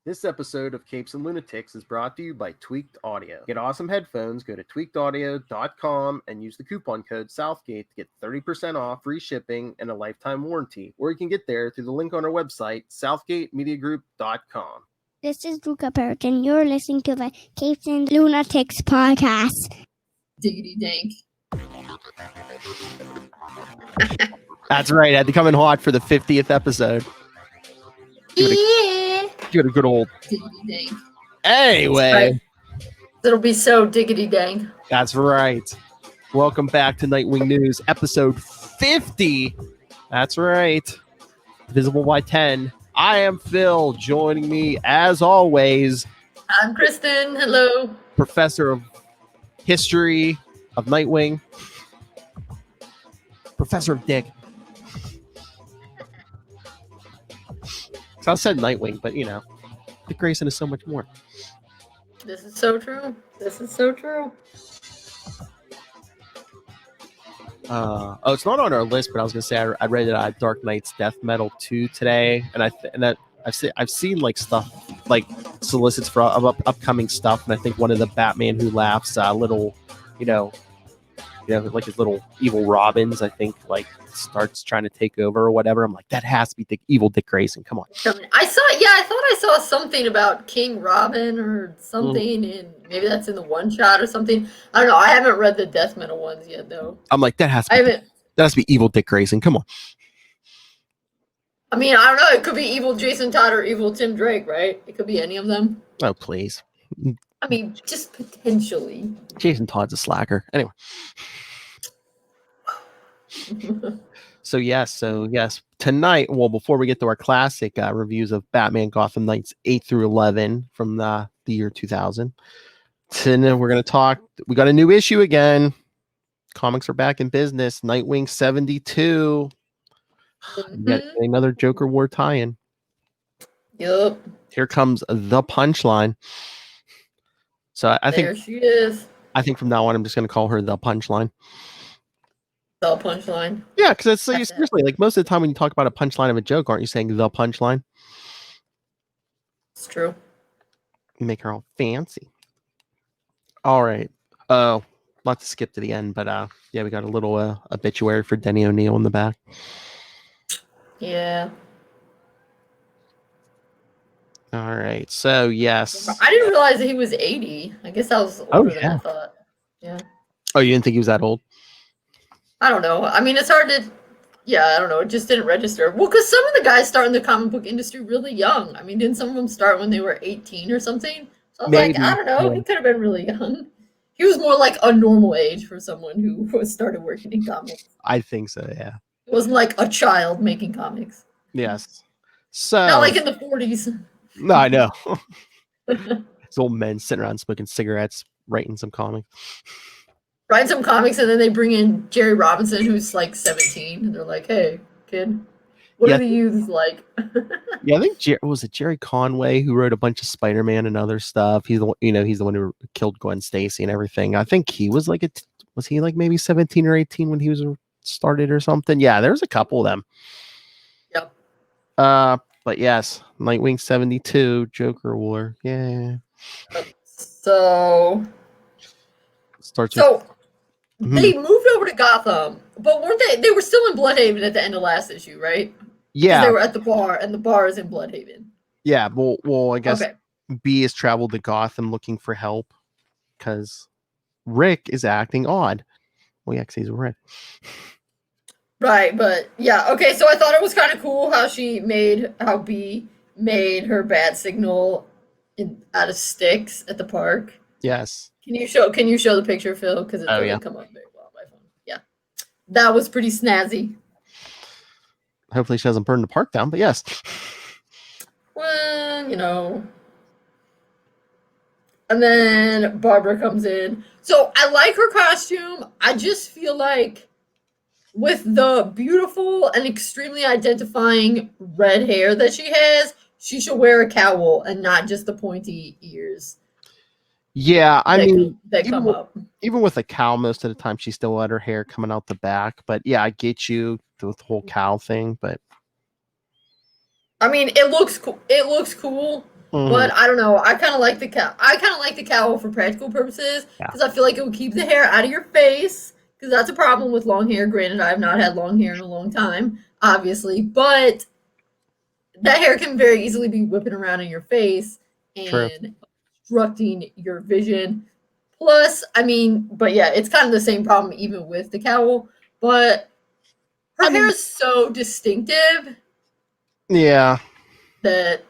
This episode of Capes and Lunatics is brought to you by Tweaked Audio. Get awesome headphones, go to tweakedaudio.com and use the coupon code Southgate to get 30% off, free shipping, and a lifetime warranty. Or you can get there through the link on our website, southgatemediagroup.com. This is Luca Parrott, and you're listening to the Capes and Lunatics Podcast. Diggity dank. That's right, I had to come in hot for the 50th episode. Give it a good old diggity dank. Anyway. Right. It'll be so diggity dank. That's right. Welcome back to Nightwing News, episode 50. That's right. Visible by 10. I am Phil. Joining me, as always, I'm Kristen. Hello. Professor of History of Nightwing. Professor of Dick. So I said Nightwing, but you know, Dick Grayson is so much more. This is so true. This is so true. It's not on our list, but I was gonna say I read Dark Knight's Death Metal 2 today, and I've seen like stuff like solicits for upcoming stuff, and I think one of the Batman Who Laughs little, like his little evil Robins, I think like starts trying to take over or whatever. I'm like, that has to be evil Dick Grayson. Come on. I thought I saw something about King Robin or something, and maybe that's in the one shot or something. I don't know. I haven't read the Death Metal ones yet, though. I'm like, that has to be evil Dick Grayson. Come on. I mean, I don't know. It could be evil Jason Todd or evil Tim Drake, right? It could be any of them. Oh, please. I mean, just potentially. Jason Todd's a slacker. Anyway. So yes, tonight, well, before we get to our classic reviews of Batman Gotham Knights 8 through 11 from the year 2000, today we're going to talk, we got a new issue again. Comics are back in business. Nightwing 72. Yet another Joker War tie-in. Yup. Here comes the punchline. So I think there she is. I think from now on, I'm just going to call her the punchline. The punchline. Yeah, because it's seriously like most of the time when you talk about a punchline of a joke, aren't you saying the punchline? It's true. You make her all fancy. All right. Not to skip to the end, but yeah, we got a little obituary for Denny O'Neil in the back. Yeah. All right. So yes. I didn't realize that he was 80. I guess I was older than I thought. Yeah. Oh, you didn't think he was that old? I don't know. I mean, it's hard to... Yeah, I don't know. It just didn't register. Well, because some of the guys start in the comic book industry really young. I mean, didn't some of them start when they were 18 or something? So I was like, I don't know. He could have been really young. He was more like a normal age for someone who started working in comics. I think so, yeah. It wasn't like a child making comics. Yes. So... Not like in the 40s. No, I know. These old men sitting around smoking cigarettes, writing some comics. Write some comics, and then they bring in Jerry Robinson, who's like 17, and they're like, "Hey, kid, what are the youths like?" Yeah, I think Jerry Conway who wrote a bunch of Spider-Man and other stuff. He's the one, he's the one who killed Gwen Stacy and everything. I think he was like was he like maybe 17 or 18 when he was started or something? Yeah, there's a couple of them. Yep. But yes, Nightwing 72, Joker War. Yeah. So. They moved over to Gotham, but weren't they? They were still in Bloodhaven at the end of last issue, right? Yeah, they were at the bar, and the bar is in Bloodhaven. Yeah, well, I guess B has traveled to Gotham looking for help because Rick is acting odd. Well, yeah, because he's Rick. Right, but yeah, okay. So I thought it was kind of cool how B made her bat signal out of sticks at the park. Yes. Can you show the picture, Phil? Because it doesn't come up very well on my phone. Yeah, that was pretty snazzy. Hopefully, she doesn't burn the park down. But yes. Well, And then Barbara comes in. So I like her costume. I just feel like with the beautiful and extremely identifying red hair that she has, she should wear a cowl and not just the pointy ears. Yeah, I mean, come up. Even with a cowl, most of the time she still had her hair coming out the back. But yeah, I get you with the whole cowl thing. But I mean, it looks cool. It looks cool. But I don't know. I kind of like the cowl for practical purposes because I feel like it will keep the hair out of your face. Because that's a problem with long hair. Granted, I have not had long hair in a long time, obviously, but that hair can very easily be whipping around in your face and obstructing your vision. Plus, I mean, but yeah, it's kind of the same problem even with the cowl. But her hair is so distinctive. Yeah. That.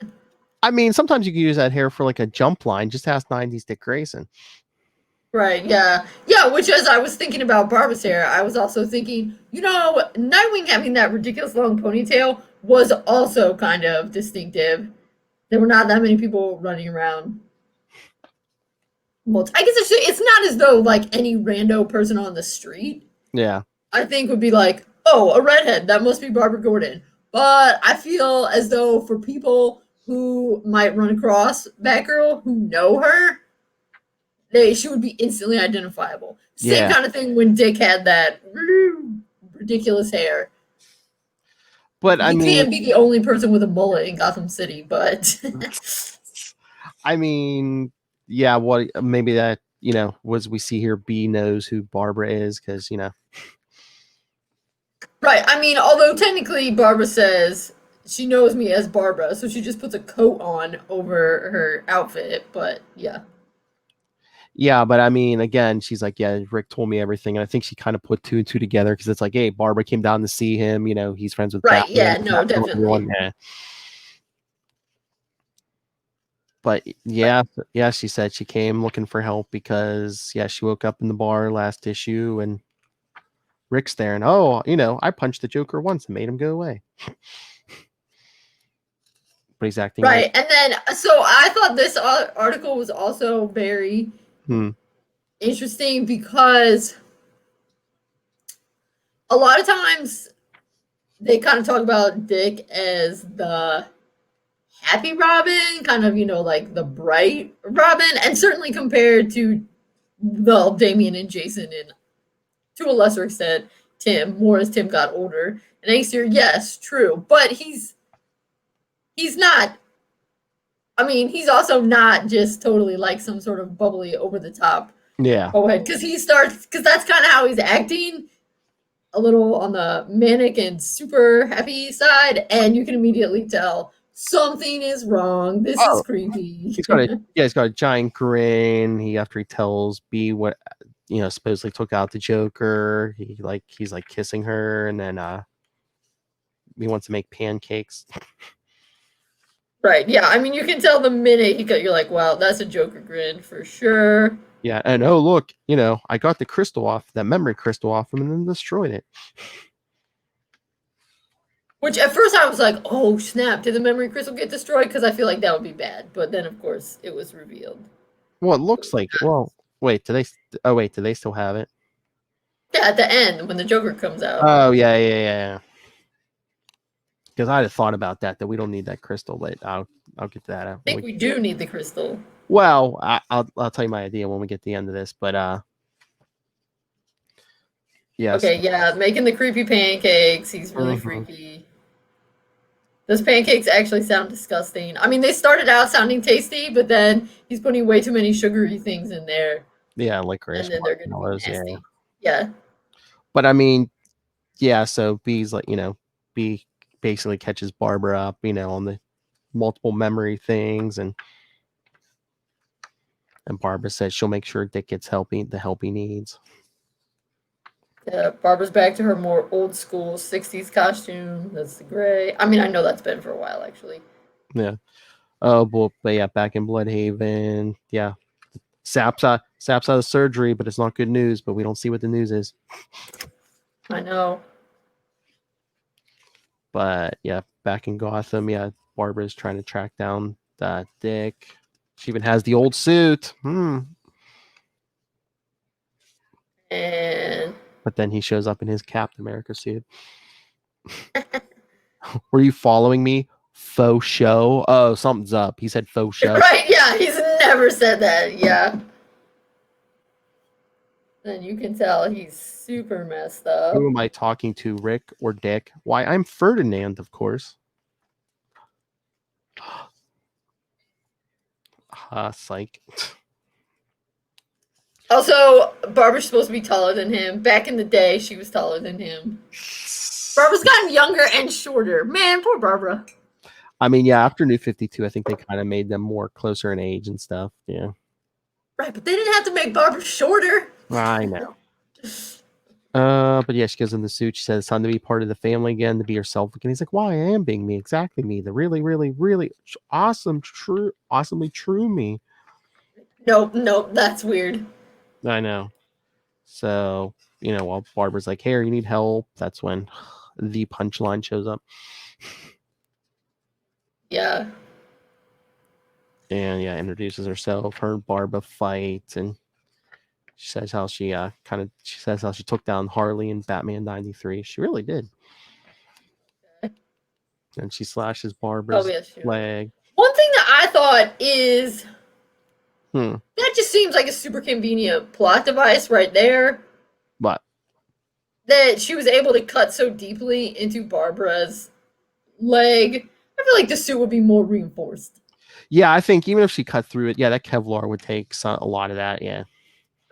I mean, sometimes you can use that hair for like a jump line. Just ask 90s Dick Grayson. Right, yeah. Yeah, which as I was thinking about Barbara's hair, I was also thinking, Nightwing having that ridiculous long ponytail was also kind of distinctive. There were not that many people running around. I guess it's not as though like any rando person on the street. Yeah. I think would be like, oh, a redhead, that must be Barbara Gordon. But I feel as though for people who might run across Batgirl who know her, she would be instantly identifiable. Same kind of thing when Dick had that ridiculous hair. But he can't be the only person with a mullet in Gotham City, but I mean, yeah, what maybe that, was we see here B knows who Barbara is because, Right. I mean, although technically Barbara says she knows me as Barbara, so she just puts a coat on over her outfit, but yeah. Yeah, but I mean, again, she's like, yeah, Rick told me everything. And I think she kind of put 2 and 2 together because it's like, hey, Barbara came down to see him. He's friends with Right, Batman. yeah, no, definitely. Yeah. But yeah, she said she came looking for help because, she woke up in the bar last issue and Rick's there. And, I punched the Joker once and made him go away. But he's acting right. And then, so I thought this article was also very interesting because a lot of times they kind of talk about Dick as the happy Robin, kind of, like the bright Robin, and certainly compared to the Damian and Jason and to a lesser extent Tim, more as Tim got older and angstier. Yes, true. But he's not, I mean, he's also not just totally like some sort of bubbly over the top. Yeah. Because that's kind of how he's acting, a little on the manic and super happy side, and you can immediately tell something is wrong. This is creepy. He's got a giant grin. After he tells B what, supposedly took out the Joker. He's like kissing her, and then he wants to make pancakes. Right, yeah. I mean, you can tell the minute you're like, wow, that's a Joker grin for sure. Yeah, and oh look, I got the crystal off, that memory crystal off him, and then destroyed it. Which at first I was like, oh snap, did the memory crystal get destroyed? Because I feel like that would be bad. But then of course it was revealed. Well, it looks like. Well, wait, do they still have it? Yeah, at the end when the Joker comes out. Oh yeah. Because I had thought about that we don't need that crystal, but I'll get to that. I think we do need the crystal. Well, I'll tell you my idea when we get to the end of this, but yes. Okay, yeah, making the creepy pancakes. He's really freaky. Those pancakes actually sound disgusting. I mean, they started out sounding tasty, but then he's putting way too many sugary things in there. Yeah, licorice. And then they're gonna be nasty. Yeah. But I mean, yeah. So B's like, B basically catches Barbara up, on the multiple memory things, and Barbara says she'll make sure Dick gets the help he needs. Yeah, Barbara's back to her more old school 60s costume. That's the gray. I mean, I know that's been for a while, actually. Yeah. Oh, but yeah, back in Bloodhaven. Yeah. Sap's out of surgery, but it's not good news, but we don't see what the news is. I know. But yeah, back in Gotham, yeah, Barbara's trying to track down Dick. She even has the old suit. But then he shows up in his Captain America suit. Were you following me? Faux show? Oh, something's up. He said faux show. Right, yeah, he's never said that. Yeah. And you can tell he's super messed up. Who am I talking to, Rick or Dick? Why, I'm Ferdinand, of course. Psych. Also, Barbara's supposed to be taller than him. Back in the day, she was taller than him. Barbara's gotten younger and shorter. Man, poor Barbara. I mean, yeah, after New 52, I think they kind of made them more closer in age and stuff. Yeah. Right, but they didn't have to make Barbara shorter. I know. But yeah, she goes in the suit. She says it's time to be part of the family again, to be herself again. He's like, "Why? I am being me, exactly me, the really, really, really awesomely true me." Nope, that's weird. I know. So, while Barbara's like, "Hey, you need help?" That's when the punchline shows up. Yeah. And yeah, introduces herself. Her and Barbara fight, and she says how she took down Harley in Batman 93. She really did. Okay. And she slashes Barbara's leg. One thing that I thought is that just seems like a super convenient plot device right there. What? That she was able to cut so deeply into Barbara's leg. I feel like the suit would be more reinforced. Yeah, I think even if she cut through it, that Kevlar would take a lot of that, yeah.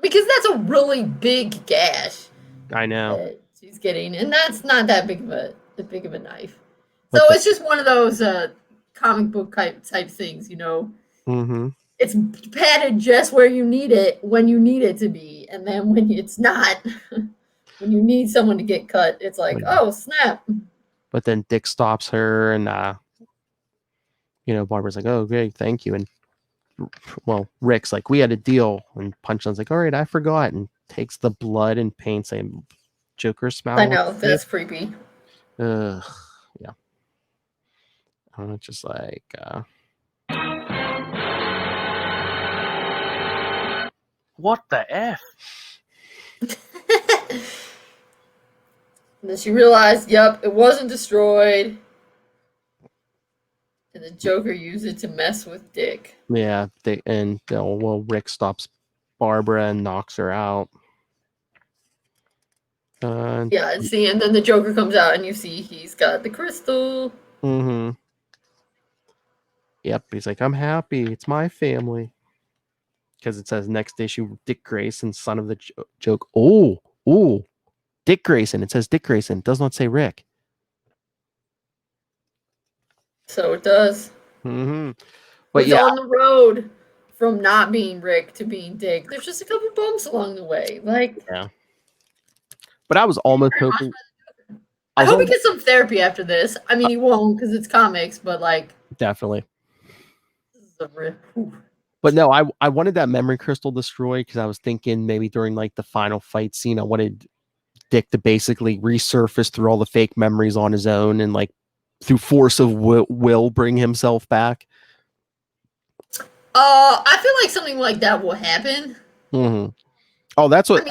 Because that's a really big gash. I know. That she's getting, and that's not that big of a knife. So it's just one of those comic book type things, Mm-hmm. It's padded just where you need it when you need it to be, and then when it's not, when you need someone to get cut, it's like, oh snap. But then Dick stops her, and Barbara's like, "Oh, great, thank you." And Rick's like, "We had a deal," and Punchline's like, "All right, I forgot," and takes the blood and paints a Joker smile. I know, that's creepy. Yeah. Just like what the F? And then she realized, yep, it wasn't destroyed. And the Joker used it to mess with Dick. Yeah, Rick stops Barbara and knocks her out. And then the Joker comes out and you see he's got the crystal. Mm-hmm. Yep, he's like, "I'm happy. It's my family." Because it says next issue, Dick Grayson, son of the joke. Oh, Dick Grayson. It says Dick Grayson. It does not say Rick. So it does. Mm-hmm. But he's on the road from not being Rick to being Dick. There's just a couple bumps along the way. Yeah. But I was almost hoping. I hope he gets some therapy after this. I mean, he won't because it's comics, but definitely. This is a rip. But no, I wanted that memory crystal destroyed because I was thinking maybe during the final fight scene, I wanted Dick to basically resurface through all the fake memories on his own and through force of will bring himself back. I feel like something like that will happen. Mm-hmm. Oh, that's what.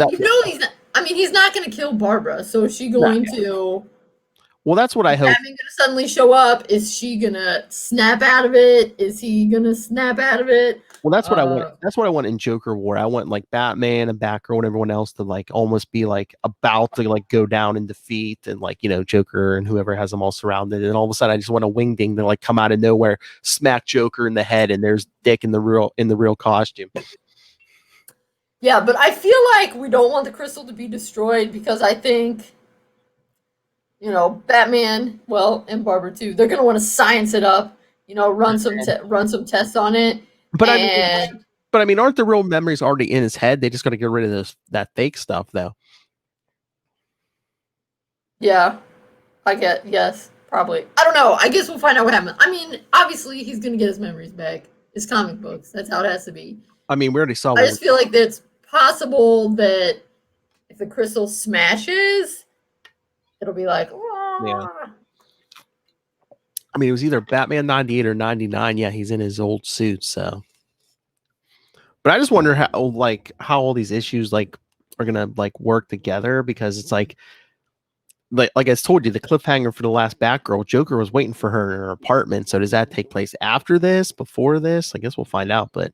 He's not going to kill Barbara. So is she going to? Well, that's what I hope. Is Batman going to suddenly show up? Is she going to snap out of it? Is he going to snap out of it? Well, that's what I want. That's what I want in Joker War. I want Batman and Batgirl and everyone else to almost be about to go down in defeat, and Joker and whoever has them all surrounded, and all of a sudden I just want a wingding to come out of nowhere, smack Joker in the head, and there's Dick in the real costume. Yeah, but I feel like we don't want the crystal to be destroyed because I think, Batman, and Barbara too, they're gonna want to science it up, run some tests on it. But I mean, aren't the real memories already in his head? They just got to get rid of that fake stuff, though. Yeah, yes, probably. I don't know. I guess we'll find out what happens. I mean, obviously, he's gonna get his memories back. His comic books. That's how it has to be. I mean, we already saw. I just feel like it's possible that if the crystal smashes, it'll be like. Yeah. I mean, it was either Batman 98 or 99. Yeah, he's in his old suit, so. But I just wonder how all these issues are gonna work together, because it's like I told you, the cliffhanger for the last Batgirl, Joker was waiting for her in her apartment. So does that take place after this, before this? I guess we'll find out. But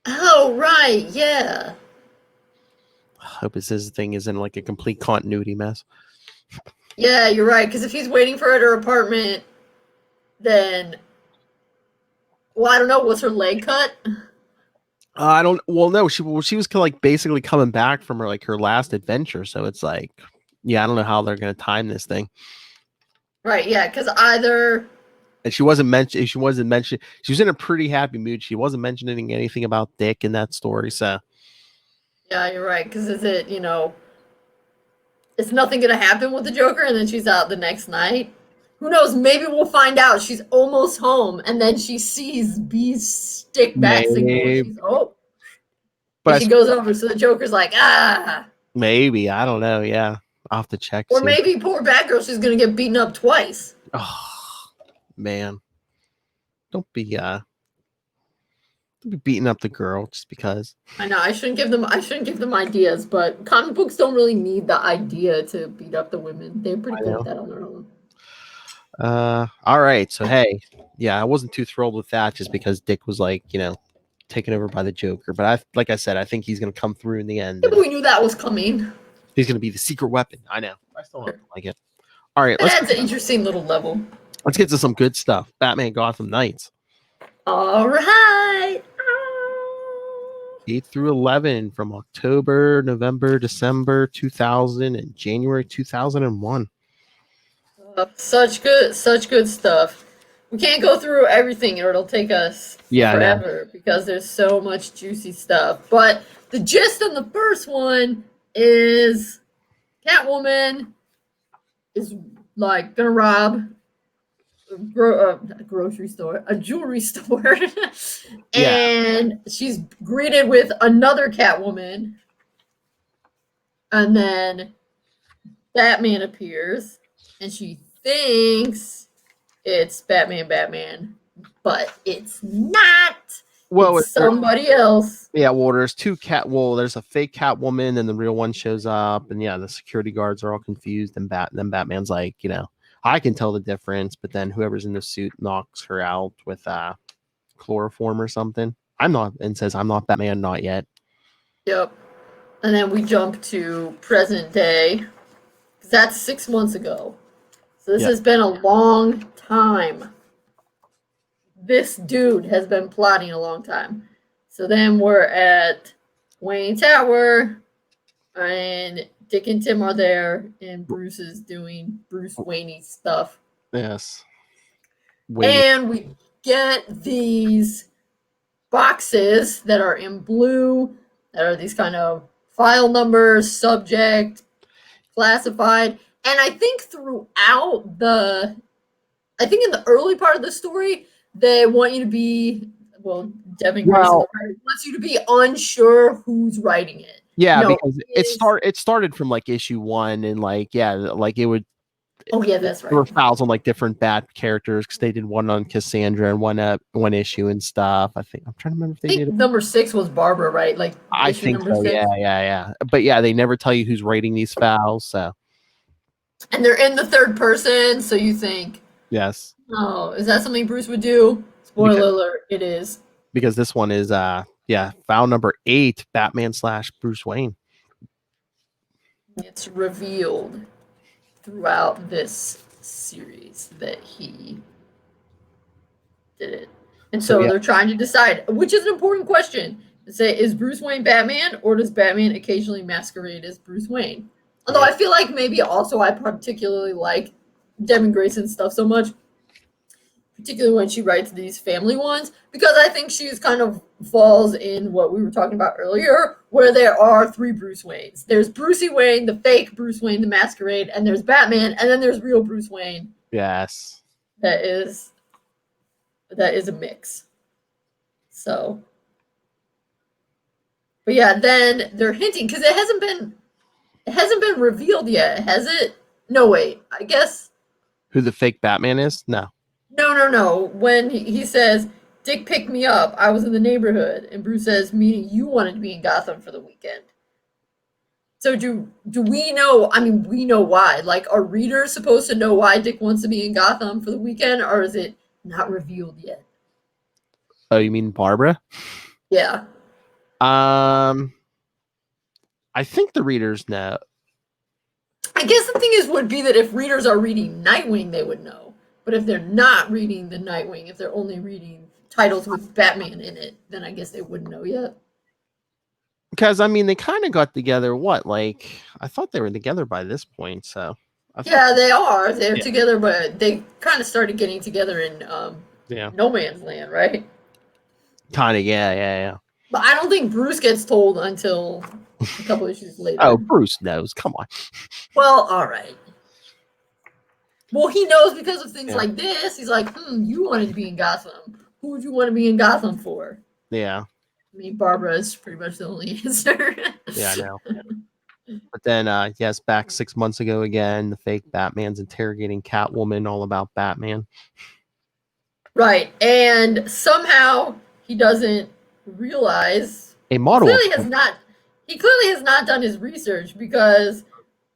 oh right, yeah. I hope his thing isn't a complete continuity mess. Yeah, you're right. Because if he's waiting for her at her apartment, then Well, I don't know. Was her leg cut? I don't. Well, no. She was like basically coming back from her last adventure. So it's like, yeah, I don't know how they're gonna time this thing. Right. Yeah, because either. And she wasn't mentioned. She was in a pretty happy mood. She wasn't mentioning anything about Dick in that story. So. Yeah, you're right. Because is it is nothing gonna happen with the Joker, and then she's out the next night? Who knows? Maybe we'll find out. She's almost home, and then she sees B's stick back signal. But she goes over, so the Joker's like, Maybe, I don't know. Yeah, I'll have to check. Or maybe poor Batgirl, she's gonna get beaten up twice. Oh man, don't be beating up the girl just because. I know I shouldn't give them ideas, but comic books don't really need the idea to beat up the women. They're pretty good at that on their own. All right. So, hey, yeah, I wasn't too thrilled with that just because Dick was like, taken over by the Joker. But like I said, I think he's going to come through in the end. Yeah, we knew that was coming. He's going to be the secret weapon. I know. I still don't like it. All right. That's an interesting little level. Let's get to some good stuff. Batman Gotham Knights. All right. 8 through 11 from October, November, December 2000, and January 2001. Such good stuff. We can't go through everything, or it'll take us forever because there's so much juicy stuff. But the gist of the first one is Catwoman is like gonna rob a grocery store, a jewelry store, and she's greeted with another Catwoman, and then Batman appears, and she thinks it's Batman, but it's not. Well, it's somebody else. Yeah, well, there's there's a fake Catwoman, and the real one shows up, and the security guards are all confused, and then Batman's like, I can tell the difference, but then whoever's in the suit knocks her out with chloroform or something. Says, I'm not Batman, not yet. Yep. And then we jump to present day. That's 6 months ago. So this has been a long time. This dude has been plotting a long time. So then we're at Wayne Tower, and Dick and Tim are there, and Bruce is doing Bruce Wayne stuff. Yes. And we get these boxes that are in blue, that are these kind of file numbers, subject, classified. And I think in the early part of the story, they want you to be, Devin Grayson wants you to be unsure who's writing it. Yeah, because it started from like issue 1, and it would. Oh yeah, that's right. There were files on like different Bat characters because they did one on Cassandra and one issue and stuff. I'm trying to remember if they did. Number 6 was Barbara, right? Like I think so. 6? Yeah. But they never tell you who's writing these files, so. And they're in the third person, so you think. Yes. Oh, is that something Bruce would do? Spoiler alert, it is. Because this one is file number 8, Batman / Bruce Wayne. It's revealed throughout this series that he did it. And so they're trying to decide, which is an important question. To say, is Bruce Wayne Batman, or does Batman occasionally masquerade as Bruce Wayne? Although I feel like maybe also I particularly like Devin Grayson's stuff so much, particularly when she writes these family ones, because I think she's kind of falls in what we were talking about earlier, where there are 3 Bruce Waynes. There's Brucey Wayne, the fake Bruce Wayne, the masquerade, and there's Batman, and then there's real Bruce Wayne. Yes. That is a mix. So. But then they're hinting, because it hasn't been revealed yet, has it? No, wait. I guess. Who the fake Batman is? No. No. When he says, Dick picked me up, I was in the neighborhood, and Bruce says, meaning you wanted to be in Gotham for the weekend. So do we know? I mean, we know why. Like, are readers supposed to know why Dick wants to be in Gotham for the weekend, or is it not revealed yet? Oh, you mean Barbara? Yeah. I think the readers know. I guess the thing would be that if readers are reading Nightwing, they would know. But if they're not reading the Nightwing, if they're only reading titles with Batman in it, then I guess they wouldn't know yet. Because, I mean, they kind of got together, I thought they were together by this point, so. Yeah, they are. They're together, but they kind of started getting together in No Man's Land, right? Kind of, yeah. But I don't think Bruce gets told until a couple issues later. Oh, Bruce knows. Come on. Well, all right. Well, he knows because of things like this. He's like, you wanted to be in Gotham. Who would you want to be in Gotham for? Yeah. I mean, Barbara is pretty much the only answer. Yeah, I know. But then, yes, back 6 months ago again, the fake Batman's interrogating Catwoman all about Batman. Right. And somehow he doesn't realize a model. He clearly has not done his research, because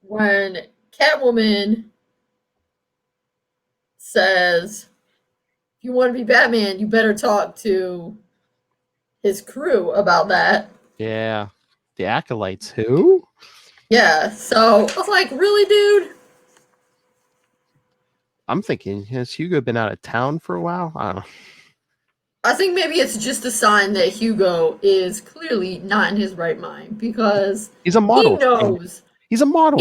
when Catwoman says, if you want to be Batman, you better talk to his crew about that. Yeah. The Acolytes. Who? Yeah. So I was like, really, dude? I'm thinking, has Hugo been out of town for a while? I don't know. I think maybe it's just a sign that Hugo is clearly not in his right mind, because he's a model. He knows. He's a model.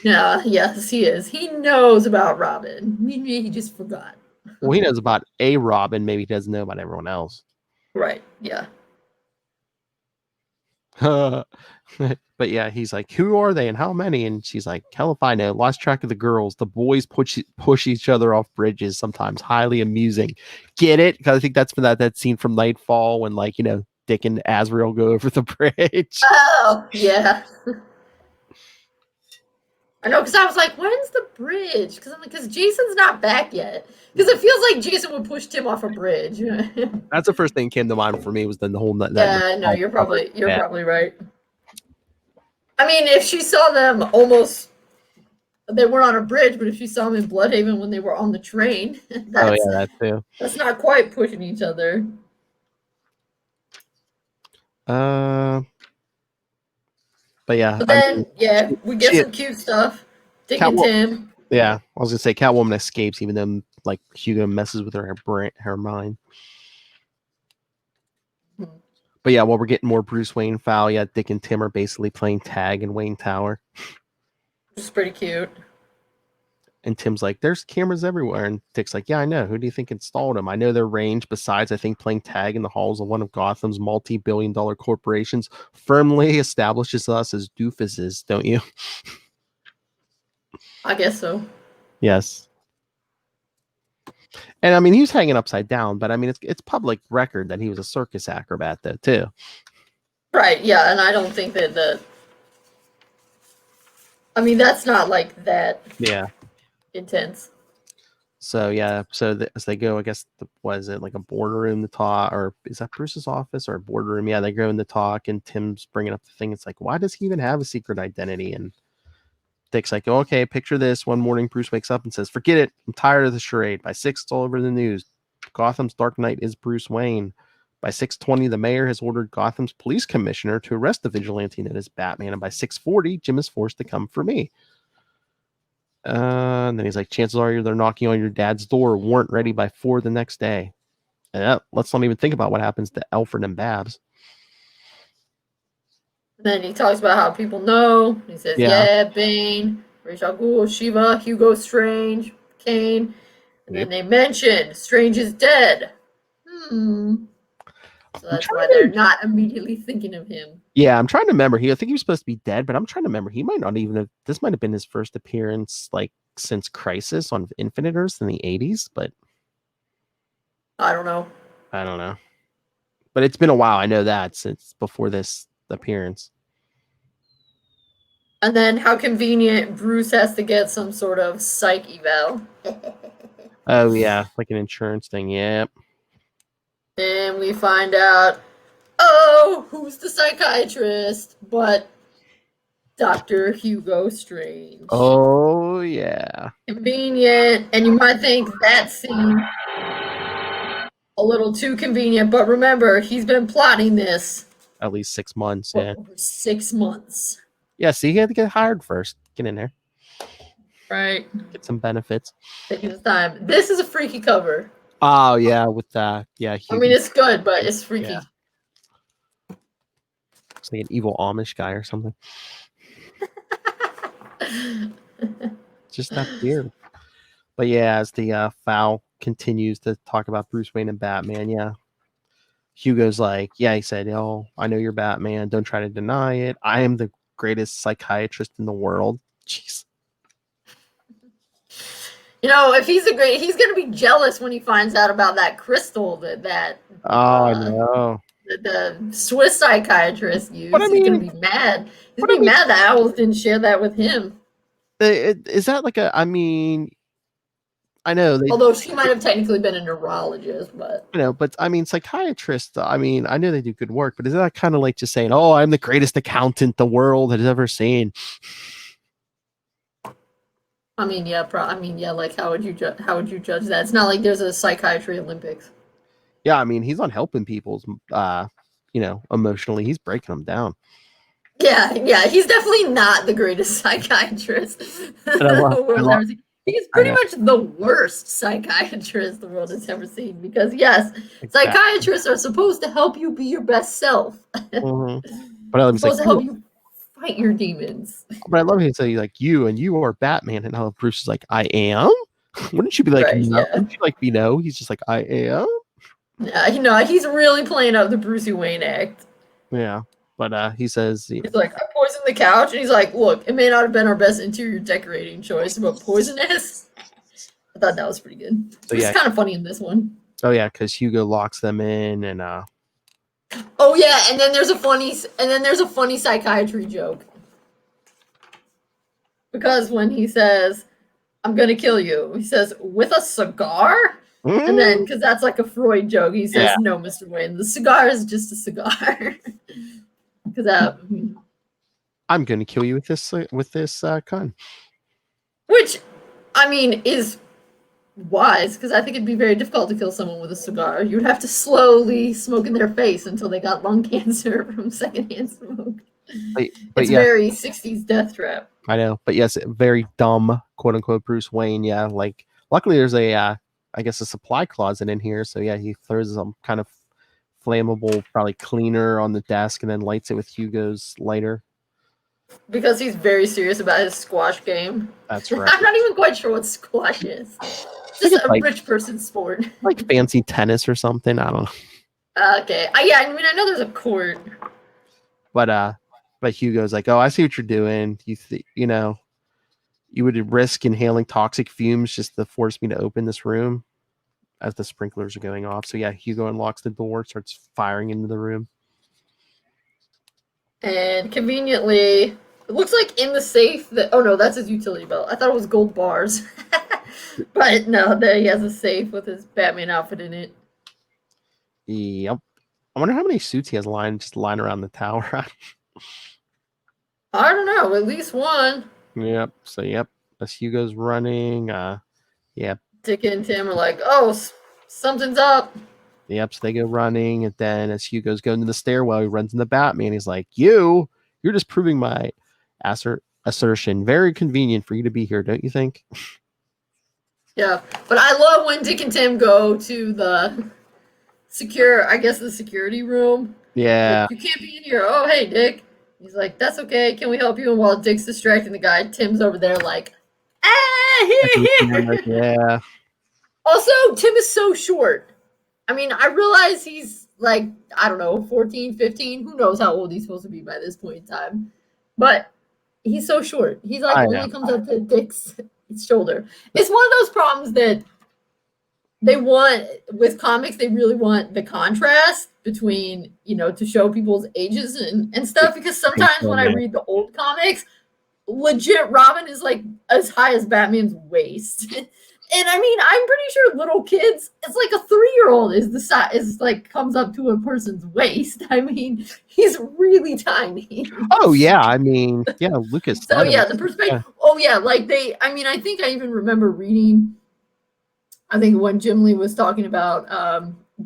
Yes, he is. He knows about Robin. Maybe he just forgot. Well, he knows about a Robin. Maybe he doesn't know about everyone else. Right. Yeah. But yeah, he's like, who are they and how many? And she's like, hell if I know. Lost track of the girls. The boys push each other off bridges, sometimes highly amusing. Get it? Because I think that's for that scene from Nightfall when, like, Dick and Azrael go over the bridge. Oh, yeah. I know, because I was like, when's the bridge? Because Jason's not back yet. Because it feels like Jason would push Tim off a bridge. That's the first thing that came to mind for me, was then the whole no, you're probably right. I mean, if she saw them they were on a bridge, but if she saw them in Bloodhaven when they were on the train, that too. That's not quite pushing each other. But yeah. But then, we get some cute stuff. Dick and Tim. Yeah, I was gonna say Catwoman escapes, even though, like, Hugo messes with her mind. But yeah, while we're getting more Bruce Wayne foul, Dick and Tim are basically playing tag in Wayne Tower. Which is pretty cute. And Tim's like, there's cameras everywhere. And Dick's like, yeah, I know. Who do you think installed them? I know their range. Besides, I think playing tag in the halls of one of Gotham's multi-billion-dollar corporations firmly establishes us as doofuses, don't you? I guess so. Yes. And I mean, he was hanging upside down, but I mean, it's public record that he was a circus acrobat, though, too. Right, yeah, and I don't think that I mean, that's not like that intense. So, as they go, I guess, was it like a boardroom to talk, or is that Bruce's office or a boardroom? Yeah, they go in to talk, and Tim's bringing up the thing. It's like, why does he even have a secret identity? And Dick's like, okay, picture this. One morning, Bruce wakes up and says, forget it. I'm tired of the charade. By 6, it's all over the news. Gotham's Dark Knight is Bruce Wayne. By 6:20, the mayor has ordered Gotham's police commissioner to arrest the vigilante known as Batman. And by 6:40, Jim is forced to come for me. And then he's like, chances are they're knocking on your dad's door. Warrant ready by 4 the next day. And let's not even think about what happens to Alfred and Babs. Then he talks about how people know. He says, Bane, Ra's al Ghul, Shiva, Hugo Strange, Kane. And then they mention Strange is dead. So that's why they're not immediately thinking of him. Yeah, I'm trying to remember. I think he was supposed to be dead, but I'm trying to remember. He might not even have. This might have been his first appearance, like, since Crisis on Infinite Earths in the 80s, but I don't know. But it's been a while. I know that, since before this appearance. And then how convenient Bruce has to get some sort of psych eval. Oh, yeah, like an insurance thing. Yep. And we find out, who's the psychiatrist but Dr. Hugo Strange. Oh, yeah. Convenient. And you might think that scene a little too convenient, but remember, he's been plotting this. At least 6 months, for over 6 months. Yeah, so you had to get hired first. Get in there. Right. Get some benefits. Taking his time. This is a freaky cover. Oh yeah, with that. Yeah, I mean, it's good, but it's freaky. Yeah. It's like an evil Amish guy or something. Just that weird. But yeah, as the foul continues to talk about Bruce Wayne and Batman, yeah. Hugo's like, yeah, he said, "Oh, I know you're Batman. Don't try to deny it. I am the greatest psychiatrist in the world." Jeez. If he's he's gonna be jealous when he finds out about that crystal that I know. The Swiss psychiatrist used. But I mean, he's gonna be mad. He's gonna be mad that Owls didn't share that with him. Is that like a? I mean, I know. Although she might have technically been a neurologist, but but I mean, psychiatrists. I mean, I know they do good work, but is that kind of like just saying, "Oh, I'm the greatest accountant the world has ever seen"? I mean, yeah. Like, how would you judge that? It's not like there's a psychiatry Olympics. Yeah, I mean, he's not helping people's, emotionally. He's breaking them down. Yeah. He's definitely not the greatest psychiatrist He's pretty much the worst psychiatrist the world has ever seen. Because yes, psychiatrists are supposed to help you be your best self. Mm-hmm. But I love supposed to help you fight your demons. But I love him saying like you are Batman, and how Bruce is like, I am. Wouldn't you be like, no? Yeah. Wouldn't you like be no? He's just like, I am. Yeah, he's really playing up the Brucey Wayne act. Yeah, but he says he's like, I poisoned the couch, and he's like, look, it may not have been our best interior decorating choice, but poisonous. I thought that was pretty good. So it's kind of funny in this one. Oh yeah, because Hugo locks them in, and oh yeah, and then there's a funny psychiatry joke. Because when he says, I'm gonna kill you, he says, with a cigar? Mm-hmm. And then, because that's like a Freud joke, he says, no, Mr. Wayne, the cigar is just a cigar. Because I'm gonna kill you with this gun. Which, I mean, is wise, because I think it'd be very difficult to kill someone with a cigar. You'd have to slowly smoke in their face until they got lung cancer from secondhand smoke. But it's very 60s death trap. I know, but yes, very dumb, quote unquote, Bruce Wayne. Yeah, like luckily there's I guess a supply closet in here. So yeah, he throws some kind of flammable, probably cleaner on the desk, and then lights it with Hugo's lighter. Because he's very serious about his squash game. That's right. I'm not even quite sure what squash is. Just a rich person's sport. Like fancy tennis or something. I don't know. Okay. I know there's a court. But Hugo's like, oh, I see what you're doing. You would risk inhaling toxic fumes just to force me to open this room as the sprinklers are going off. So yeah, Hugo unlocks the door, starts firing into the room. And conveniently, it looks like in the safe that's his utility belt. I thought it was gold bars. But no, there he has a safe with his Batman outfit in it. Yep. I wonder how many suits he has lying around the tower. I don't know, at least one. Yep. So as Hugo's running, Dick and Tim are like, oh, something's up. Yep, so they go running, and then as Hugo's going to the stairwell, he runs into Batman. He's like, you're just proving my assertion. Very convenient for you to be here, don't you think? Yeah, but I love when Dick and Tim go to the security room. Yeah. Like, you can't be in here. Oh, hey, Dick. He's like, that's okay. Can we help you? And while Dick's distracting the guy, Tim's over there like, yeah. Also, Tim is so short. I mean, I realize he's like, I don't know, 14, 15. Who knows how old he's supposed to be by this point in time. But he's so short. He's like only comes up to Dick's shoulder. It's one of those problems that they want with comics. They really want the contrast between, to show people's ages and stuff. Because sometimes when I read the old comics, legit Robin is like as high as Batman's waist. And I mean, I'm pretty sure little kids, it's like a 3-year-old is like comes up to a person's waist. I mean, he's really tiny. Oh yeah, I mean, yeah, Lucas. So yeah, the perspective. Yeah. Oh yeah, like I think I even remember reading. I think when Jim Lee was talking about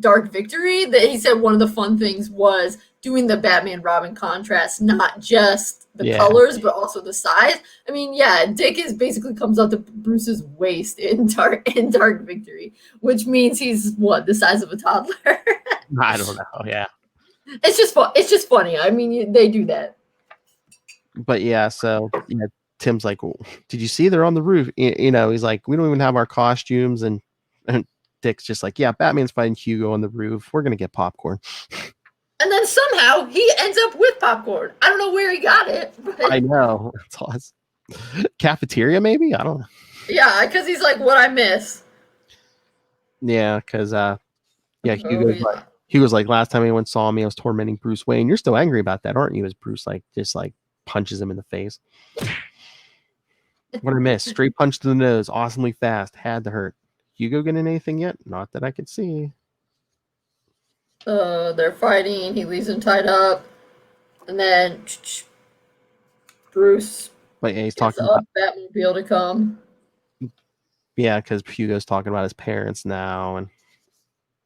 Dark Victory, that he said one of the fun things was doing the Batman Robin contrast, not just the colors, but also the size. I mean, yeah, Dick is basically comes up to Bruce's waist in Dark Victory, which means he's what, the size of a toddler. I don't know. Yeah, it's just fun. It's just funny. I mean, they do that. But yeah, so yeah, Tim's like, well, did you see they're on the roof? You know, he's like, we don't even have our costumes, and Dick's just like, yeah, Batman's fighting Hugo on the roof. We're gonna get popcorn. And then somehow he ends up with popcorn. I don't know where he got it. But... I know. It's awesome. Cafeteria, maybe? I don't know. Yeah, because he's like, what I miss. Yeah, because Hugo's like, last time anyone saw me, I was tormenting Bruce Wayne. You're still angry about that, aren't you? As Bruce just punches him in the face. What I missed. Straight punch to the nose, awesomely fast, had to hurt. Hugo getting anything yet? Not that I could see. They're fighting. He leaves him tied up, and then Bruce. But yeah, he's talking about Batmobile to come. Yeah, because Hugo's talking about his parents now, and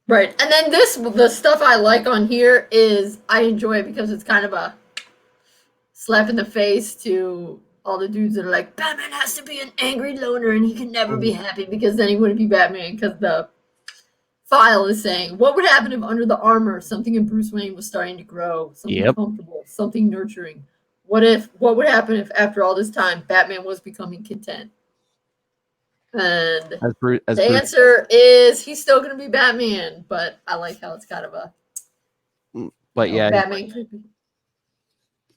right. And then the stuff I like on here is I enjoy it because it's kind of a slap in the face to all the dudes that are like, Batman has to be an angry loner and he can never be happy because then he wouldn't be Batman, because the file is saying, what would happen if under the armor something in Bruce Wayne was starting to grow, something comfortable, something nurturing? What would happen if after all this time Batman was becoming content? And the answer is he's still going to be Batman, but I like how it's kind of a Batman creepy.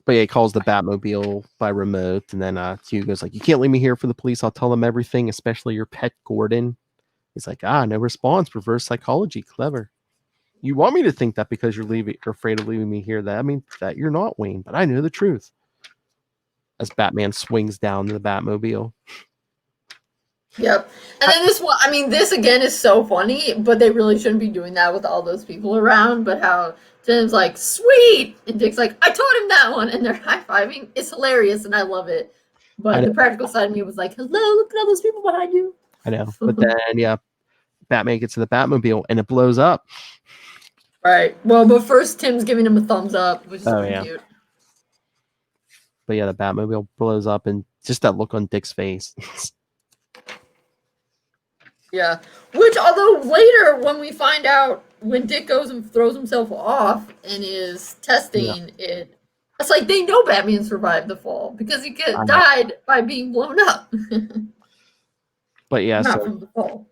But yeah, he calls the Batmobile by remote, and then Hugo's like, you can't leave me here for the police. I'll tell them everything, especially your pet Gordon. He's like, no response. Reverse psychology. Clever. You want me to think that because you're afraid of leaving me here, that I mean that you're not Wayne, but I know the truth. As Batman swings down to the Batmobile. Yep. And then this one, I mean, this again is so funny, but they really shouldn't be doing that with all those people around. But how Tim's like, sweet! And Dick's like, I taught him that one. And they're high-fiving. It's hilarious, and I love it. But the practical side of me was like, hello, look at all those people behind you. I know. But then, yeah, Batman gets to the Batmobile, and it blows up. Right. Well, but first Tim's giving him a thumbs up, which is cute. But yeah, the Batmobile blows up, and just that look on Dick's face. Yeah. Which, although later when we find out, when Dick goes and throws himself off and is testing it, it's like they know Batman survived the fall because he died by being blown up. But yeah, not from the fall.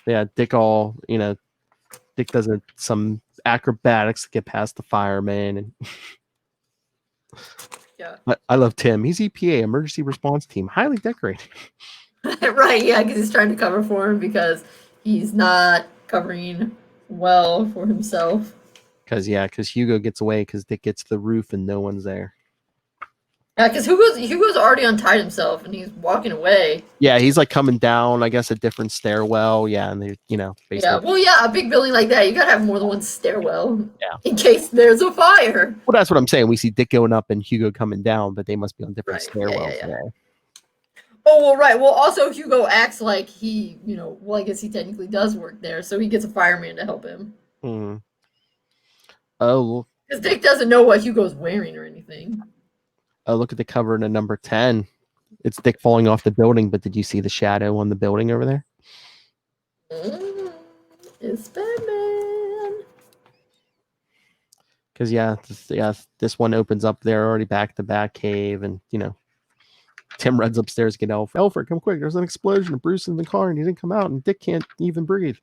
Yeah, Dick does some acrobatics to get past the fireman, and yeah, I love Tim. He's EPA, emergency response team, highly decorated. Right, yeah, because he's trying to cover for him because he's not covering well for himself. Because Hugo gets away because Dick gets to the roof and no one's there. Yeah, because Hugo's already untied himself and he's walking away. Yeah, he's like coming down, I guess, a different stairwell. Yeah, and basically. Yeah, well, yeah, a big building like that, you gotta have more than one stairwell. Yeah. In case there's a fire. Well, that's what I'm saying. We see Dick going up and Hugo coming down, but they must be on different stairwells. Yeah. Oh, well, right. Well, also Hugo acts like he, I guess he technically does work there, so he gets a fireman to help him. Hmm. Oh. Because Dick doesn't know what Hugo's wearing or anything. Oh, look at the cover in number 10. It's Dick falling off the building, but did you see the shadow on the building over there? It's Batman. Because, this one opens up. They're already back to Batcave, and, Tim runs upstairs to get Alfred, come quick. There's an explosion. Bruce in the car, and he didn't come out, and Dick can't even breathe.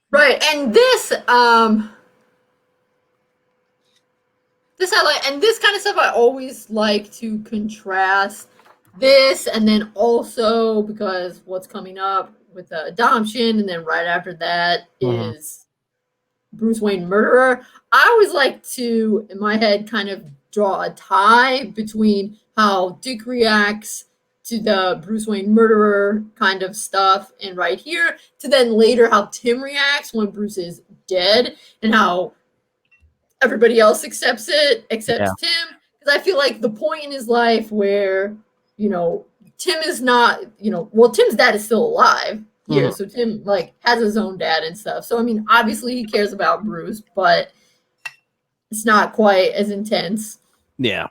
Right, and this I like, and this kind of stuff I always like to contrast this, and then also because what's coming up with the adoption, and then right after that is Bruce Wayne murderer. I always like to, in my head, kind of draw a tie between how Dick reacts to the Bruce Wayne murderer kind of stuff, and right here, to then later how Tim reacts when Bruce is dead, and how everybody else accepts it, except Tim. Because I feel like the point in his life where, Tim is not, Tim's dad is still alive, here. So Tim like has his own dad and stuff. So I mean, obviously he cares about Bruce, but it's not quite as intense. Yeah.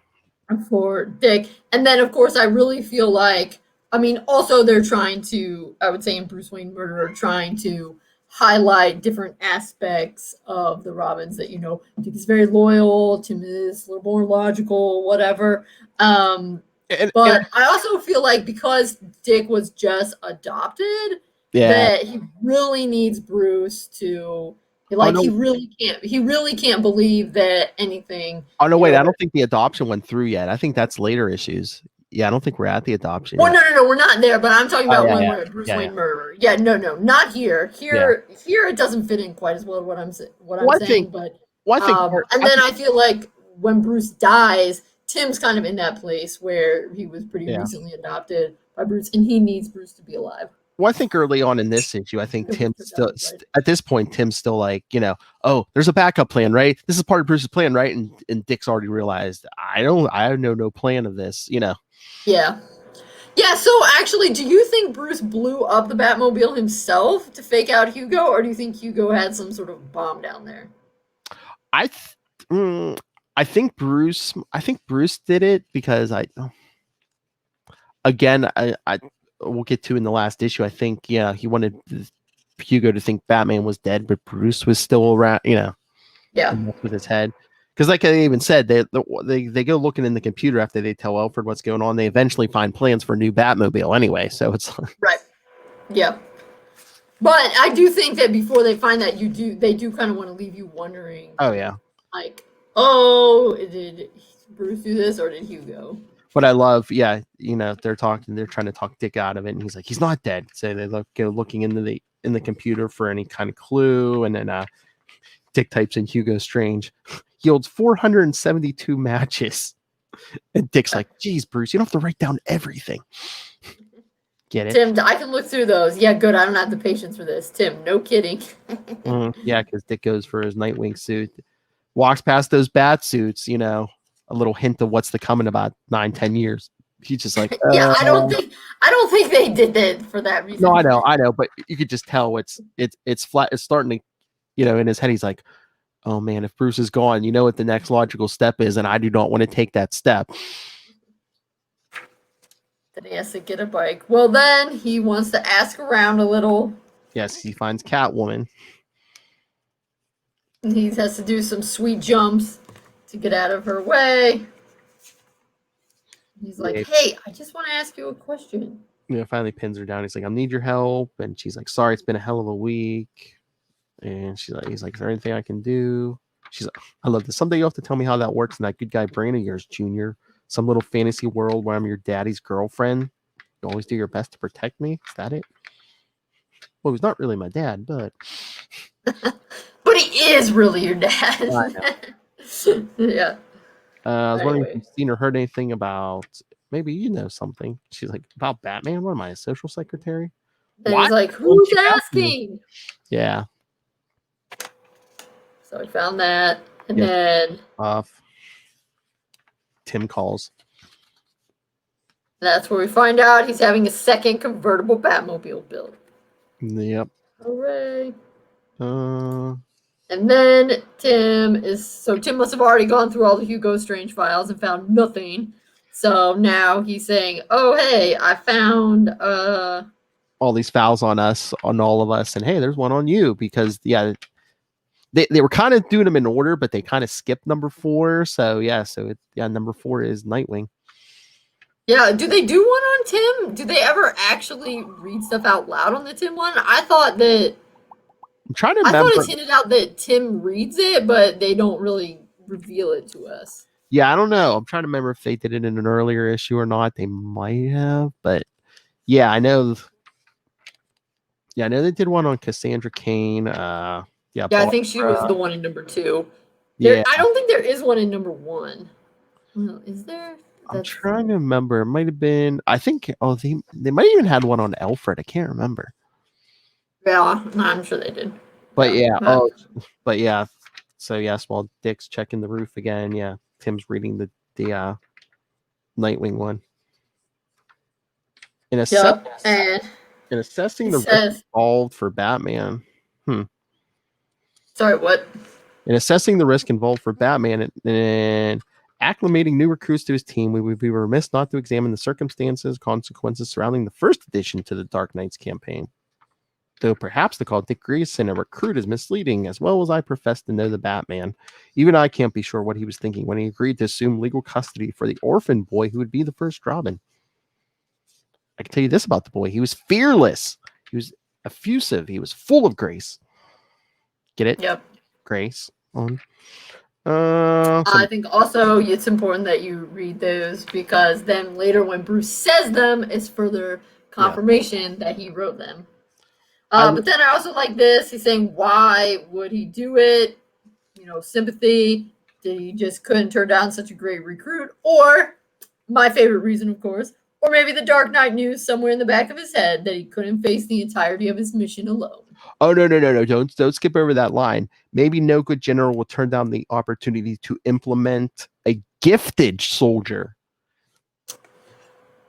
For Dick. And then of course I really feel like, I mean, also they're trying to, I would say in Bruce Wayne Murderer, trying to highlight different aspects of the Robins that, you know, Dick is very loyal, Tim is a little more logical, whatever. But I also feel like because Dick was just adopted, that he really needs Bruce to he really can't believe that anything. Oh no, wait, I don't think the adoption went through yet. I think that's later issues. Yeah, I don't think we're at the adoption. Well, no, we're not there, but I'm talking about when we're at Bruce Wayne Murderer. Yeah, no, not here. Here it doesn't fit in quite as well what I'm saying. And then I feel like when Bruce dies, Tim's kind of in that place where he was pretty recently adopted by Bruce, and he needs Bruce to be alive. Well, I think early on in this issue, I think Tim's still, at this point, Tim's still like, you know, oh, there's a backup plan, right? This is part of Bruce's plan, right? And Dick's already realized, I have no plan of this, you know? Yeah. Yeah, so actually, do you think Bruce blew up the Batmobile himself to fake out Hugo, or do you think Hugo had some sort of bomb down there? I think Bruce did it because we'll get to in the last issue. I think, he wanted Hugo to think Batman was dead, but Bruce was still around, you know, with his head. Because like I even said, they go looking in the computer after they tell Alfred what's going on. They eventually find plans for a new Batmobile anyway. So it's right. Yeah. But I do think that before they find that, they do kind of want to leave you wondering. Oh yeah. Like, oh, did Bruce do this or did Hugo? But I love, you know, they're trying to talk Dick out of it, and he's like, he's not dead. So they go looking in the computer for any kind of clue, and then Dick types in Hugo Strange, yields 472 matches, and Dick's like, geez, Bruce, you don't have to write down everything. Get it? Tim, I can look through those. Yeah, good. I don't have the patience for this. Tim, no kidding. Yeah, because Dick goes for his Nightwing suit, walks past those bat suits, you know, a little hint of what's to come in about 9-10 years. He's just like, yeah, I don't think they did that for that reason. No, I know, but you could just tell it's flat. It's starting to, you know, in his head, he's like, oh man, if Bruce is gone, you know what the next logical step is, and I do not want to take that step. Then he has to get a bike. Well, then he wants to ask around a little. Yes, he finds Catwoman. And he has to do some sweet jumps to get out of her way. He's like, hey, I just want to ask you a question. You know, finally pins her down. He's like, I need your help. And she's like, sorry, it's been a hell of a week. And he's like, is there anything I can do? She's like, I love this. Someday you'll have to tell me how that works in that good guy brain of yours, Junior. Some little fantasy world where I'm your daddy's girlfriend. You always do your best to protect me. Is that it? Well, he's not really my dad, but... But he is really your dad. Yeah. I was wondering if you've seen or heard anything about, maybe you know something. She's like, about Batman? What am I, a social secretary? And he's like, who's asking? Yeah. So I found that. And then Tim calls. That's where we find out he's having a second convertible Batmobile built. Yep. Hooray. And then Tim must have already gone through all the Hugo Strange files and found nothing. So now he's saying, oh, hey, I found all these files on all of us. And hey, there's one on you because, they were kind of doing them in order, but they kind of skipped number 4. So, number 4 is Nightwing. Yeah, do they do one on Tim? Do they ever actually read stuff out loud on the Tim one? I thought that... I'm trying to remember. I thought it's hinted out that Tim reads it, but they don't really reveal it to us. Yeah, I don't know. I'm trying to remember if they did it in an earlier issue or not. They might have, but yeah, I know. Yeah, I know they did one on Cassandra Cain. I think she was the one in number 2. I don't think there is one in number 1. Well, is there? I'm trying to remember. It might have been. I think. Oh, they might even had one on Alfred. I can't remember. Yeah, I'm sure they did. But yeah. So yes, while Dick's checking the roof again, yeah, Tim's reading the Nightwing one. In a In assessing the risk involved for Batman. Sorry, what? In assessing the risk involved for Batman and acclimating new recruits to his team, we would be remiss not to examine the circumstances, consequences surrounding the first addition to the Dark Knights campaign. Though perhaps to call Dick Grayson a recruit is misleading, as well as I profess to know the Batman. Even I can't be sure what he was thinking when he agreed to assume legal custody for the orphan boy who would be the first Robin. I can tell you this about the boy. He was fearless. He was effusive. He was full of grace. Get it? Yep. Grace. I think also it's important that you read those because then later when Bruce says them, it's further confirmation that he wrote them. But then I also like this. He's saying, why would he do it? Sympathy. Did he just couldn't turn down such a great recruit? Or, my favorite reason, of course, or maybe the Dark Knight knew somewhere in the back of his head that he couldn't face the entirety of his mission alone. Oh, no. Don't skip over that line. Maybe no good general will turn down the opportunity to implement a gifted soldier.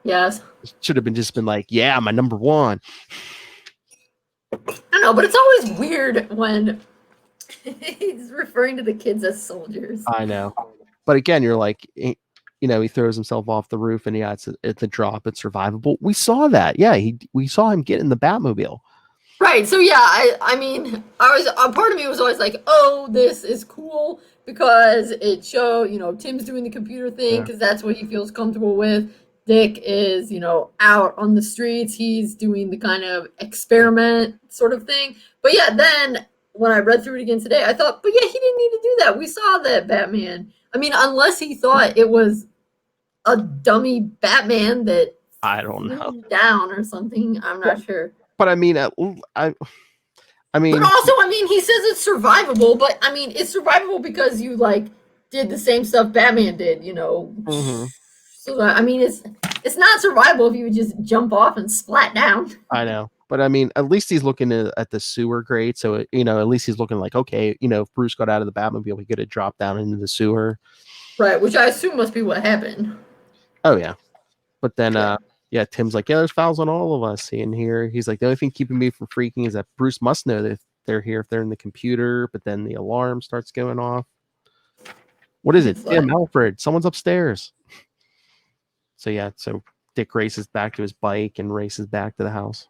Yes. Should have just been like, yeah, my number one. I know, but it's always weird when he's referring to the kids as soldiers. I know. But again, you're like, he throws himself off the roof and it's a drop. It's survivable. We saw that. Yeah, we saw him get in the Batmobile. Right. So yeah, I mean, a part of me was always like, oh, this is cool because it showed, Tim's doing the computer thing because that's what he feels comfortable with. Dick is, out on the streets. He's doing the kind of experiment sort of thing. But yeah, then when I read through it again today, I thought, but yeah, he didn't need to do that. We saw that Batman. I mean, unless he thought it was a dummy Batman that I don't know down or something. I'm not sure. But I mean, But also, he says it's survivable. But I mean, it's survivable because you did the same stuff Batman did. Mm-hmm. So I mean, it's not survivable if you would just jump off and splat down. I know, but I mean, at least he's looking at the sewer grate, so at least he's looking like, okay, if Bruce got out of the Batmobile, he could have dropped down into the sewer, right? Which I assume must be what happened. Oh yeah, but then Tim's like, yeah, there's fouls on all of us in here. He's like, the only thing keeping me from freaking is that Bruce must know that they're here if they're in the computer. But then the alarm starts going off. What is it? Tim, Alfred, someone's upstairs. So Dick races back to his bike and races back to the house.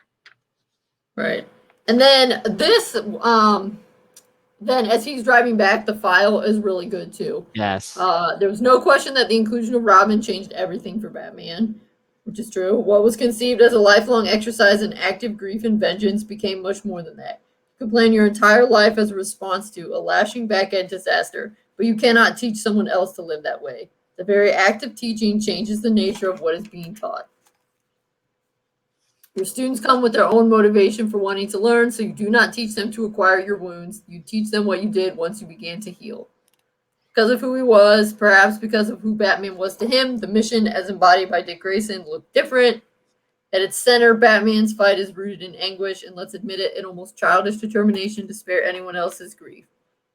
Right. And then this, then as he's driving back, the file is really good too. Yes. There was no question that the inclusion of Robin changed everything for Batman, which is true. What was conceived as a lifelong exercise in active grief and vengeance became much more than that. You could plan your entire life as a response to a lashing back-end disaster, but you cannot teach someone else to live that way. The very act of teaching changes the nature of what is being taught. Your students come with their own motivation for wanting to learn, so you do not teach them to acquire your wounds. You teach them what you did once you began to heal. Because of who he was, perhaps because of who Batman was to him, the mission, as embodied by Dick Grayson, looked different. At its center, Batman's fight is rooted in anguish, and let's admit it, in almost childish determination to spare anyone else's grief.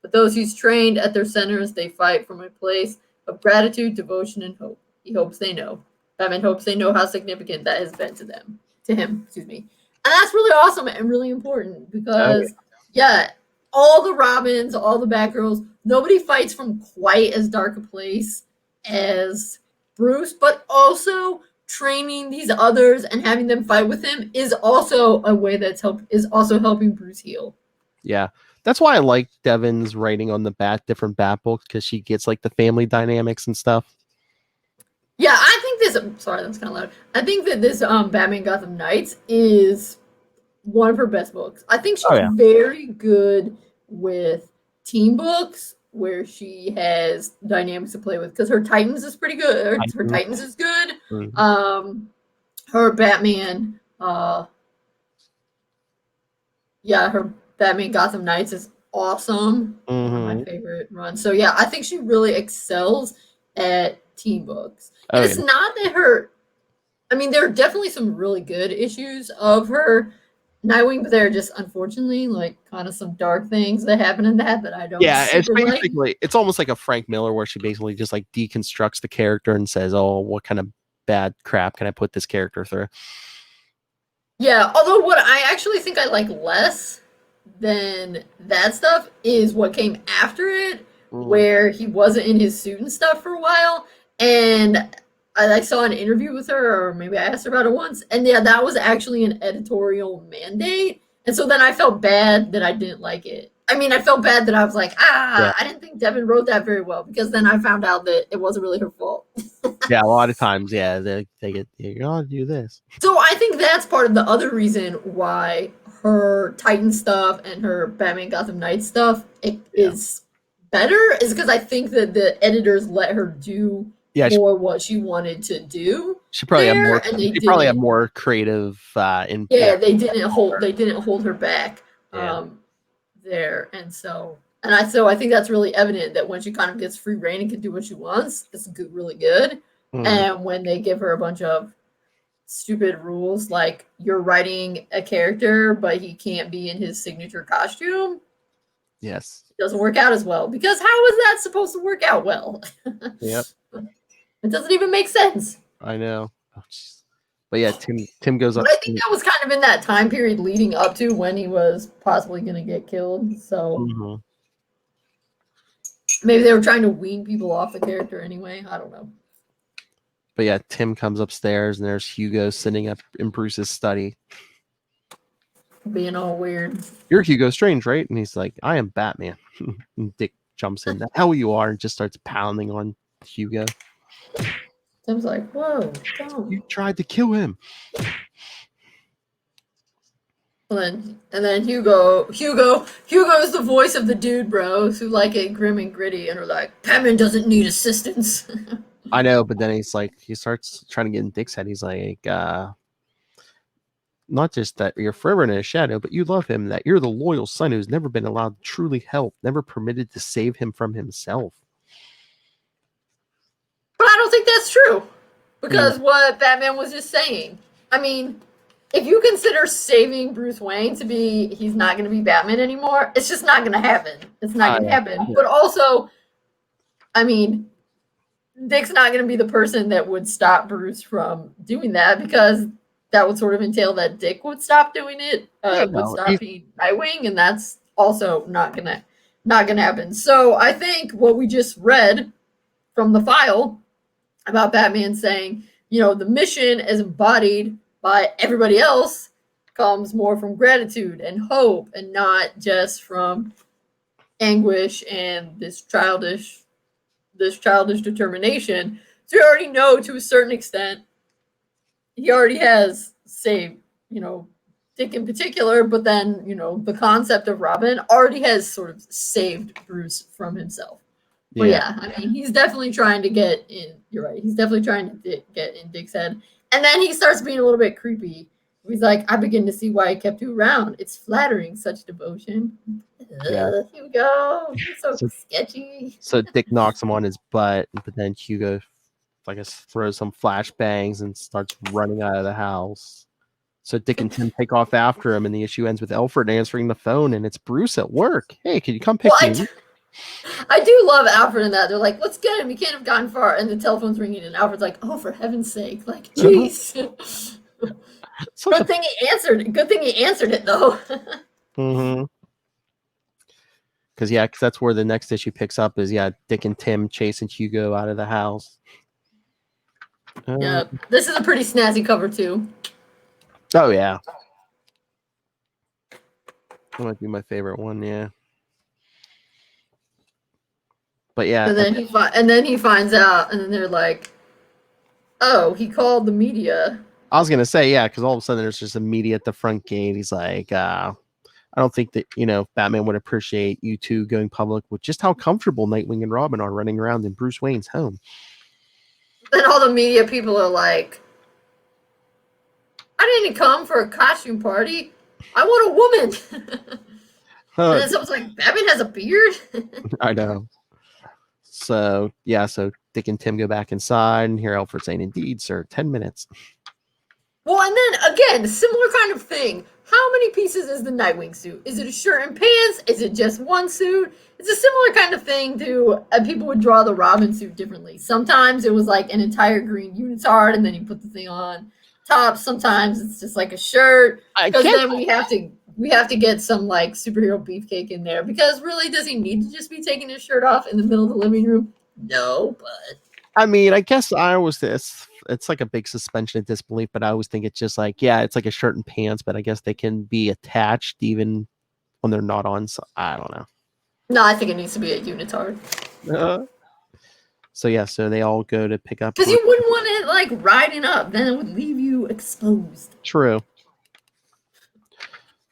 But those he's trained at their centers, they fight from a place of gratitude, devotion, and hope. He hopes they know. Batman hopes they know how significant that has been to him. And that's really awesome and really important because, all the Robins, all the Batgirls, nobody fights from quite as dark a place as Bruce, but also training these others and having them fight with him is also a way is also helping Bruce heal. Yeah. That's why I like Devon's writing on the different Bat books, because she gets the family dynamics and stuff. Yeah, I think this. Sorry, that's kind of loud. I think that this Batman Gotham Knights is one of her best books. I think she's very good with team books where she has dynamics to play with, because her Titans is pretty good. Her Titans is good. Mm-hmm. Her Batman. Her Batman Gotham Knights is awesome. Mm-hmm. One of my favorite runs. So I think she really excels at team books. And it's not that there are definitely some really good issues of her Nightwing, but they're just unfortunately kind of some dark things that happen in that I don't. Yeah, it's basically it's almost like a Frank Miller where she basically just deconstructs the character and says, "Oh, what kind of bad crap can I put this character through?" Yeah, although what I actually think I like less than that stuff is what came after it, where he wasn't in his suit and stuff for a while. And I saw an interview with her, or maybe I asked her about it once. And yeah, that was actually an editorial mandate. And so then I felt bad that I didn't like it. I mean, I felt bad that I was like, I didn't think Devin wrote that very well, because then I found out that it wasn't really her fault. Yeah, a lot of times, they get, you gotta do this. So I think that's part of the other reason why her Titan stuff and her Batman Gotham Knights stuff is better, is because I think that the editors let her do more what she wanted to do. She probably had more creative input. Yeah, they didn't hold her back there, and so I think that's really evident that when she kind of gets free reign and can do what she wants, it's really good. And when they give her a bunch of stupid rules, like you're writing a character, but he can't be in his signature costume. Yes. It doesn't work out as well, because how is that supposed to work out well? Yep. It doesn't even make sense. I know. Oh, but yeah, Tim goes up. But I think that was kind of in that time period leading up to when he was possibly going to get killed. So maybe they were trying to wean people off the character anyway. I don't know. But yeah, Tim comes upstairs and there's Hugo sitting up in Bruce's study. Being all weird. You're Hugo Strange, right? And he's like, I am Batman. And Dick jumps in. The hell you are, and just starts pounding on Hugo. Tim's like, whoa, don't. You tried to kill him. And then Hugo is the voice of the dude bros who like it grim and gritty and are like, Batman doesn't need assistance. I know, but then he's like, he starts trying to get in Dick's head. He's like, not just that you're forever in his shadow, but you love him, that you're the loyal son who's never been allowed to truly help, never permitted to save him from himself. But I don't think that's true, because what Batman was just saying. I mean, if you consider saving Bruce Wayne to be, he's not going to be Batman anymore, it's just not going to happen. It's not going to happen. Yeah. But also, I mean, Dick's not going to be the person that would stop Bruce from doing that, because that would sort of entail that Dick would stop doing it, would stop being Nightwing, and that's also not gonna happen. So I think what we just read from the file about Batman saying, the mission as embodied by everybody else comes more from gratitude and hope, and not just from anguish and this childish determination. So you already know, to a certain extent, he already has saved, Dick in particular, but then, the concept of Robin already has sort of saved Bruce from himself. But yeah, I mean, he's definitely trying to get in. You're right. He's definitely trying to get in Dick's head. And then he starts being a little bit creepy. He's like, I begin to see why I kept you around. It's flattering, such devotion. Here we go. So sketchy. So Dick knocks him on his butt, but then Hugo, I guess, throws some flashbangs and starts running out of the house. So Dick and Tim take off after him, and the issue ends with Alfred answering the phone, and it's Bruce at work. Hey, can you come pick me? I do love Alfred in that. They're like, let's get him. He can't have gotten far. And the telephone's ringing, and Alfred's like, oh, for heaven's sake. Like, jeez. Good thing he answered it, though. Because that's where the next issue picks up is, Dick and Tim chasing Hugo out of the house. Yeah, this is a pretty snazzy cover, too. Oh, yeah. That might be my favorite one, yeah. But yeah. And then he finds out, and then they're like, oh, he called the media. I was going to say, because all of a sudden there's just a media at the front gate. He's like, I don't think that, Batman would appreciate you two going public with just how comfortable Nightwing and Robin are running around in Bruce Wayne's home. Then all the media people are like, I didn't come for a costume party. I want a woman. And then someone's like, Batman has a beard? I know. So Dick and Tim go back inside and hear Alfred saying, indeed, sir, 10 minutes. Well, and then, again, similar kind of thing. How many pieces is the Nightwing suit? Is it a shirt and pants? Is it just one suit? It's a similar kind of thing to, people would draw the Robin suit differently. Sometimes it was like an entire green unitard, and then you put the thing on top. Sometimes it's just like a shirt. Because then we have to get some like superhero beefcake in there. Because really, does he need to just be taking his shirt off in the middle of the living room? No, but I mean, I guess I always it's like a big suspension of disbelief, but I always think it's just like, yeah, it's like a shirt and pants, but I guess they can be attached even when they're not on. So I don't know. No, I think it needs to be a unitard. So yeah, so they all go to pick up. Because you wouldn't want it like riding up, then it would leave you exposed. True.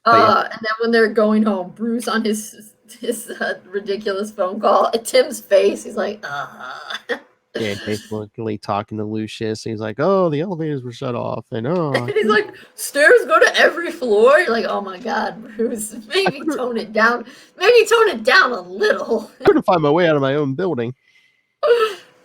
And then when they're going home, Bruce on his ridiculous phone call, at Tim's face, he's like, Yeah, basically talking to Lucius. He's like, "Oh, the elevators were shut off," and and he's like, "Stairs go to every floor." You're like, "Oh my God, Bruce, maybe tone it down. Maybe tone it down a little." I couldn't find my way out of my own building.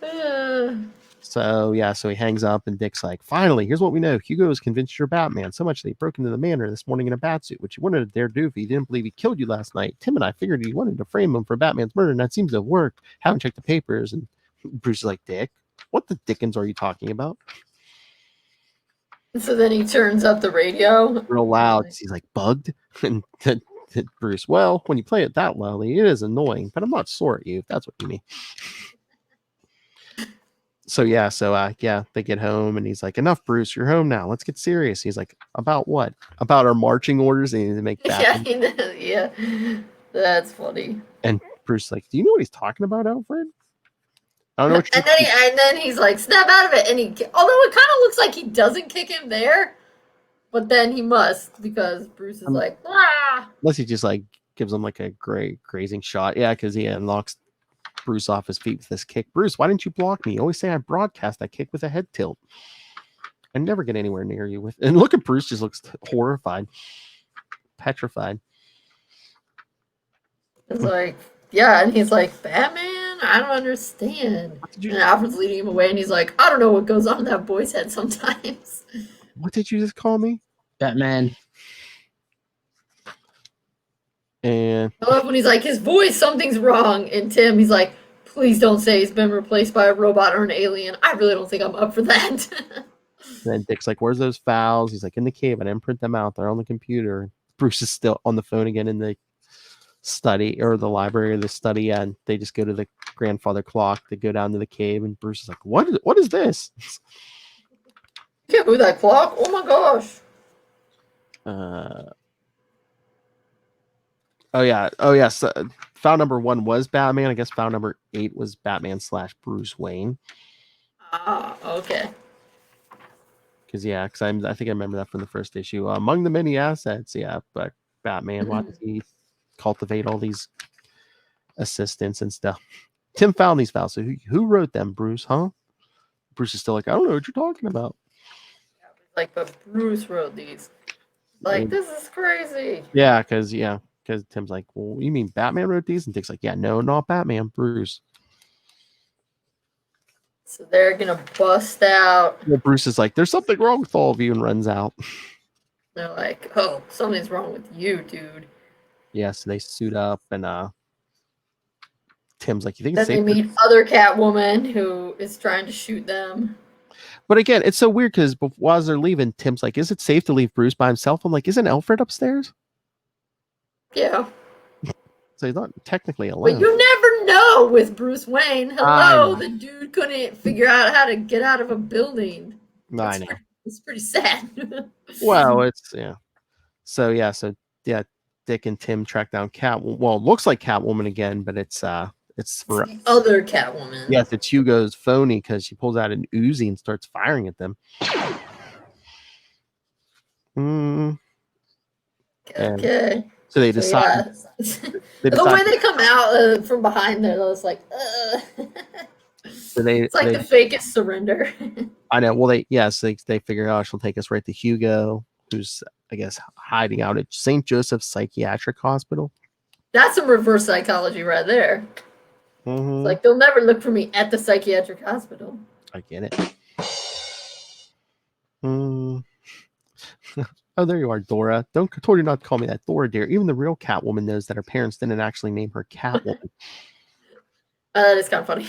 Yeah. So he hangs up, and Dick's like, "Finally, here's what we know. Hugo is convinced you're Batman. So much that he broke into the manor this morning in a batsuit, which he wouldn't have dared do if he didn't believe he killed you last night. Tim and I figured he wanted to frame him for Batman's murder, and that seems to have worked. Haven't checked the papers." And Bruce is like, "Dick, what the dickens are you talking about?" So then he turns up the radio real loud. He's like, "Bugged?" And Bruce, "Well, when you play it that loudly, it is annoying, but I'm not sore at you, if that's what you mean." So they get home, and he's like, "Enough, Bruce, you're home now. Let's get serious." He's like, "About what? About our marching orders?" And he needs to make that. Yeah, that's funny. And Bruce is like, "Do you know what he's talking about, Alfred?" I don't know what and then he's like, "Snap out of it." And although it kind of looks like he doesn't kick him there, but then he must, because Bruce is like, "Ah!" Unless he just like gives him like a great grazing shot. Yeah, because he knocks Bruce off his feet with this kick. "Bruce, why didn't you block me? You always say I broadcast that kick with a head tilt. I never get anywhere near you with." And look at Bruce, just looks horrified, petrified. It's like, yeah, and he's like, "Batman, I don't understand." And Alfred's leading him away, and he's like, "I don't know what goes on in that boy's head sometimes." What did you just call me? Batman. And I love when he's like, "His voice, something's wrong." And Tim, he's like, "Please don't say he's been replaced by a robot or an alien. I really don't think I'm up for that." then Dick's like, "Where's those files?" He's like, "In the cave. I didn't print them out. They're on the computer." Bruce is still on the phone again in the study or the library or the study, and they just go to the grandfather clock. They go down to the cave, and Bruce is like, what is this? You can't move that clock. Oh my gosh. So file number 1 was Batman. I guess file number 8 was Batman / Bruce Wayne. Okay. Because I think I remember that from the first issue. Among the many assets, but Batman, why does he cultivate all these assistants and stuff? Tim found these files. So who wrote them, Bruce? Huh? Bruce is still like, "I don't know what you're talking about." Like, but Bruce wrote these. Like, this is crazy. Yeah, because Tim's like, "Well, you mean Batman wrote these?" And Dick's like, "Yeah, no, not Batman, Bruce." So they're gonna bust out. Well, Bruce is like, "There's something wrong with all of you," and runs out. They're like, "Oh, something's wrong with you, dude." Yeah, so they suit up, and Tim's like, "You think then it's safe?" They meet other Catwoman who is trying to shoot them. But again, it's so weird because while they're leaving, Tim's like, "Is it safe to leave Bruce by himself?" I'm like, "Isn't Alfred upstairs?" Yeah. So he's not technically alone. But you never know with Bruce Wayne. Hello, the dude couldn't figure out how to get out of a building. I know. It's pretty sad. Well, it's So Dick and Tim track down Well, it looks like Catwoman again, but it's the other Catwoman. Yes, it's Hugo's phony because she pulls out an Uzi and starts firing at them. Okay. So they decide. The way they come out from behind there, it's like, So it's like the fakest surrender. I know. Well, they figure out she'll take us right to Hugo, who's, I guess, hiding out at St. Joseph's Psychiatric Hospital. That's some reverse psychology right there. Mm-hmm. Like, they'll never look for me at the psychiatric hospital. I get it. Oh, there you are, Dora. Told you not to call me that, Dora, dear. Even the real Catwoman knows that her parents didn't actually name her Catwoman. That is kind of funny.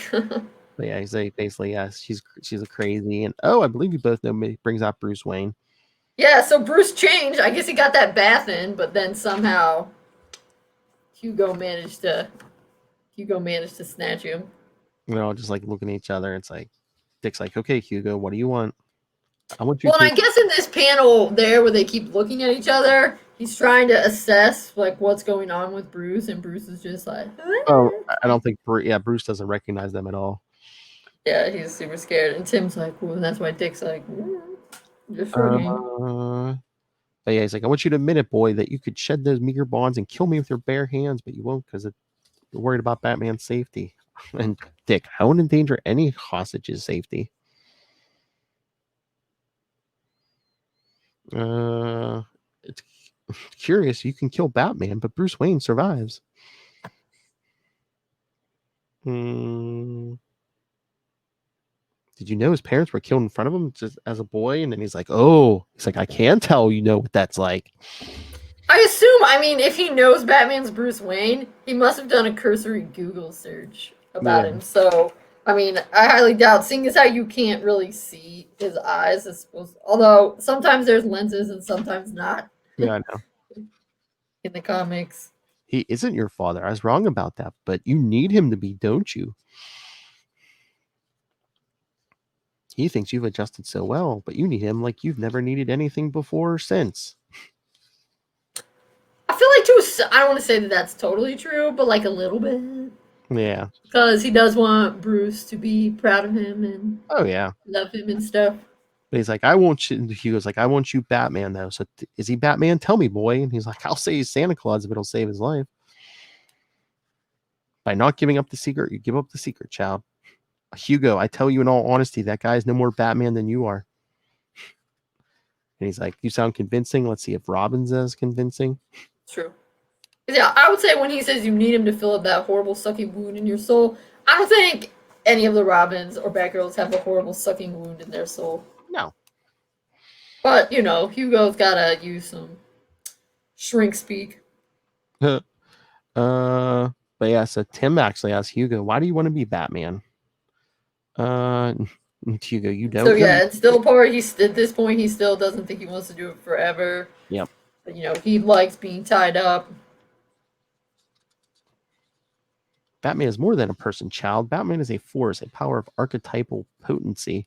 But yeah, he's like, basically, she's a crazy. And I believe you both know me, brings out Bruce Wayne. Yeah, so Bruce changed. I guess he got that bath in, but then somehow Hugo managed to snatch him. They're all just like looking at each other. It's like Dick's like, okay, Hugo, what do you want? I want you. Well, and I guess in this panel there where they keep looking at each other, he's trying to assess like what's going on with Bruce, and Bruce is just like, oh, I don't think Bruce doesn't recognize them at all. Yeah, he's super scared, and Tim's like, well, and that's why Dick's like, just shrugging. But yeah, he's like, I want you to admit it, boy, that you could shed those meager bonds and kill me with your bare hands, but you won't because you're worried about Batman's safety. And Dick, I won't endanger any hostage's safety. It's curious. You can kill Batman, but Bruce Wayne survives. Did you know his parents were killed in front of him just as a boy? And then he's like, I can tell you know what that's like. I assume, if he knows Batman's Bruce Wayne, he must have done a cursory Google search about him. So, I highly doubt, seeing as how you can't really see his eyes, although sometimes there's lenses and sometimes not. Yeah, I know. In the comics. He isn't your father. I was wrong about that, but you need him to be, don't you? He thinks you've adjusted so well, but you need him like you've never needed anything before or since. I feel like I don't want to say that that's totally true, but like a little bit. Yeah. Because he does want Bruce to be proud of him and love him and stuff. But he's like, I want you. He goes like, I want you Batman though. So is he Batman? Tell me, boy. And he's like, I'll say he's Santa Claus if it'll save his life. By not giving up the secret, you give up the secret, child. Hugo, I tell you in all honesty, that guy is no more Batman than you are. And he's like, you sound convincing. Let's see if Robin's as convincing. True. Yeah, I would say when he says you need him to fill up that horrible sucking wound in your soul, I don't think any of the Robins or Batgirls have a horrible sucking wound in their soul. No. But, Hugo's gotta use some shrink speak. But yeah, so Tim actually asks Hugo, why do you want to be Batman? Hugo, you don't. So yeah, it's still part. At this point, he still doesn't think he wants to do it forever. Yep. But he likes being tied up. Batman is more than a person, child. Batman is a force, a power of archetypal potency.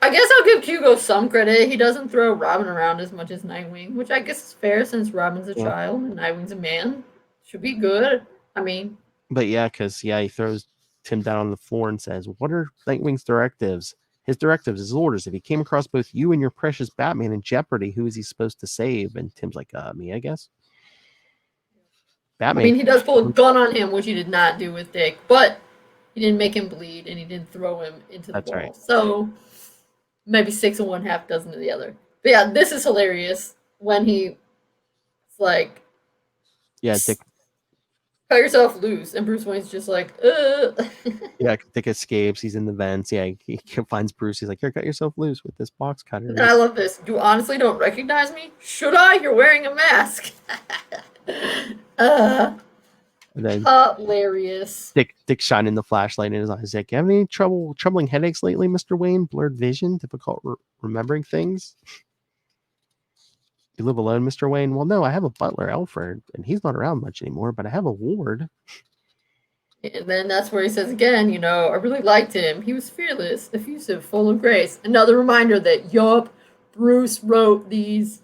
I guess I'll give Hugo some credit. He doesn't throw Robin around as much as Nightwing, which I guess is fair since Robin's a child and Nightwing's a man. Should be good. But yeah, because he throws Tim down on the floor and says, what are Nightwing's directives? His directives, his orders. If he came across both you and your precious Batman in jeopardy, who is he supposed to save? And Tim's like, me, I guess. Batman. He does pull a gun on him, which he did not do with Dick, but he didn't make him bleed and he didn't throw him into the wall. Right. So maybe 6 and 1/2 dozen of the other. But yeah, this is hilarious when he's like, Dick, cut yourself loose, and Bruce Wayne's just like, Yeah, Dick escapes. He's in the vents. Yeah, he finds Bruce. He's like, here, cut yourself loose with this box cutter. And I love this. You honestly don't recognize me? Should I? You're wearing a mask. And then hilarious. Dick shining the flashlight in his eyes. He's like, you have any troubling headaches lately, Mr. Wayne? Blurred vision, difficult remembering things? You live alone, Mr. Wayne? Well, no, I have a butler, Alfred, and he's not around much anymore, but I have a ward. And then that's where he says again, I really liked him. He was fearless, effusive, full of grace. Another reminder that, Bruce wrote these.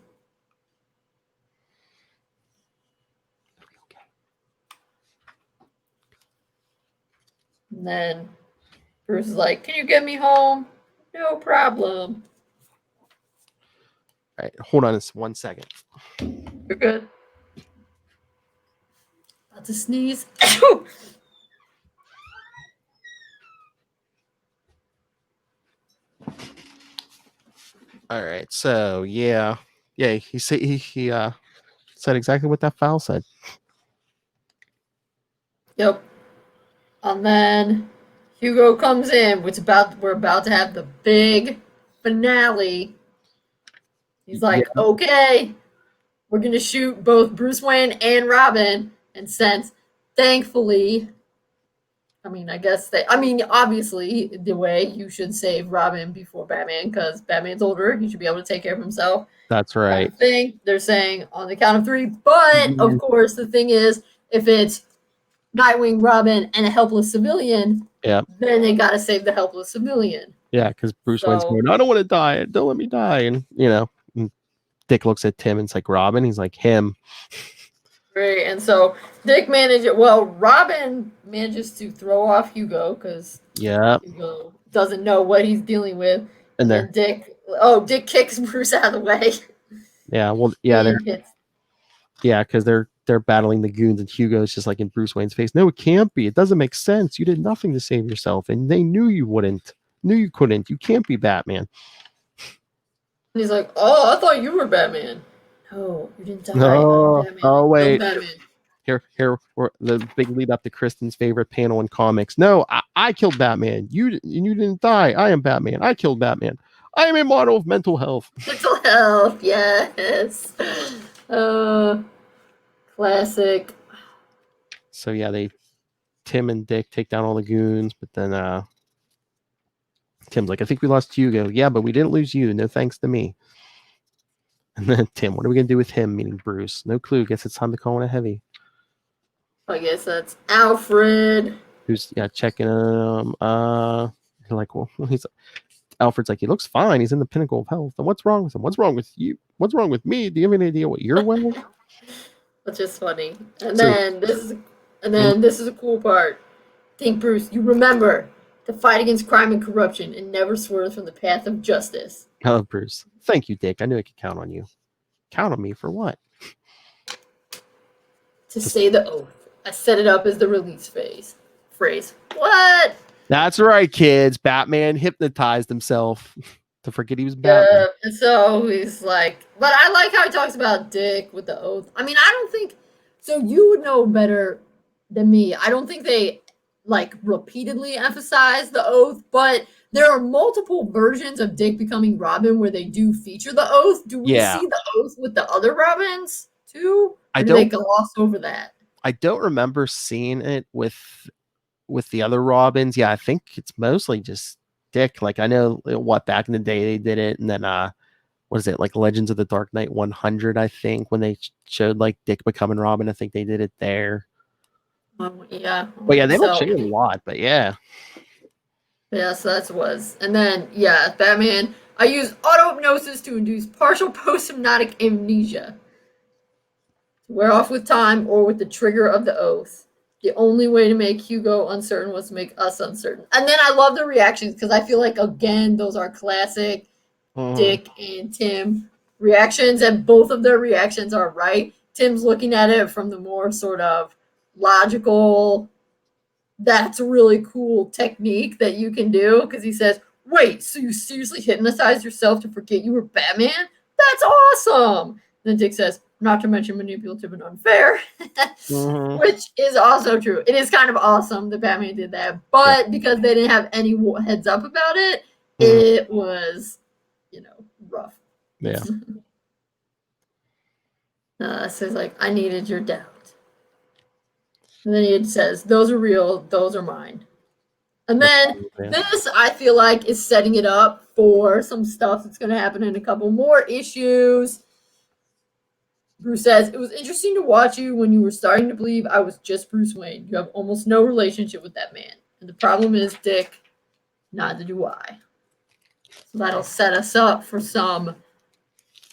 And then Bruce is like, can you get me home? No problem. All right, hold on 1 second. You're good. About to sneeze. All right, so he said he said exactly what that file said. Yep. And then Hugo comes in, we're about to have the big finale. He's like, okay, we're going to shoot both Bruce Wayne and Robin. And since, thankfully, I mean, obviously, the way you should save Robin before Batman, because Batman's older, he should be able to take care of himself. That's right. Kind of thing. They're saying on the count of 3, but of course, the thing is, if it's Nightwing, Robin, and a helpless civilian, then they gotta save the helpless civilian. Yeah, because Bruce Wayne's going, I don't want to die. Don't let me die. And, and Dick looks at Tim and it's like, Robin? He's like, him. Right, and so Robin manages to throw off Hugo because Hugo doesn't know what he's dealing with. And Dick kicks Bruce out of the way. Yeah, well, because they're battling the goons, and Hugo's just like in Bruce Wayne's face. No, it can't be. It doesn't make sense. You did nothing to save yourself, and they knew you wouldn't. Knew you couldn't. You can't be Batman. And he's like, "Oh, I thought you were Batman." No, you didn't die. Oh, wait. Here, the big lead up to Kristen's favorite panel in comics. No, I killed Batman. You didn't die. I am Batman. I killed Batman. I am a model of mental health. Mental health, yes. Classic. So yeah, Tim and Dick take down all the goons, but then Tim's like, I think we lost Hugo. Yeah, but we didn't lose you. No thanks to me. And then Tim, what are we gonna do with him? Meaning Bruce. No clue. Guess it's time to call in a heavy. I guess that's Alfred. Who's checking him. Alfred's like, he looks fine. He's in the pinnacle of health. And what's wrong with him? What's wrong with you? What's wrong with me? Do you have any idea what you're wearing? Which is funny. And then this is a cool part. Think, Bruce, you remember to fight against crime and corruption and never swerve from the path of justice. I love Bruce. Thank you, Dick. I knew I could count on you. Count on me for what? To say the oath. I set it up as the release phrase. What? That's right, kids. Batman hypnotized himself to forget he was Batman. And so he's like, but I like how he talks about Dick with the oath. I mean, I don't think, so you would know better than me. I don't think they repeatedly emphasize the oath, but there are multiple versions of Dick becoming Robin where they do feature the oath. Do we see the oath with the other Robins too? Or do they gloss over that? I don't remember seeing it with the other Robins. Yeah, I think it's mostly just Dick. Like, I know back in the day they did it, and then what is it, like Legends of the Dark Knight 100, I think, when they showed like Dick becoming Robin. I think they did it there. Yeah. But yeah, they don't change a lot, but yeah. Yeah, so that was. And then, Batman, I use auto-hypnosis to induce partial post-hypnotic amnesia. Wear off with time or with the trigger of the oath. The only way to make Hugo uncertain was to make us uncertain. And then I love the reactions because I feel like, again, those are classic Dick and Tim reactions, and both of their reactions are right. Tim's looking at it from the more sort of logical, that's a really cool technique that you can do, because he says, wait, so you seriously hypnotized yourself to forget you were Batman? That's awesome. Then Dick says, not to mention manipulative and unfair, which is also true. It is kind of awesome that Batman did that, but because they didn't have any heads up about it, it was, rough. Yeah. So he's like, I needed your doubt. And then he says, those are real, those are mine. And then this, I feel like, is setting it up for some stuff that's going to happen in a couple more issues. Bruce says, it was interesting to watch you when you were starting to believe I was just Bruce Wayne. You have almost no relationship with that man. And the problem is, Dick, neither do I. So that'll set us up for some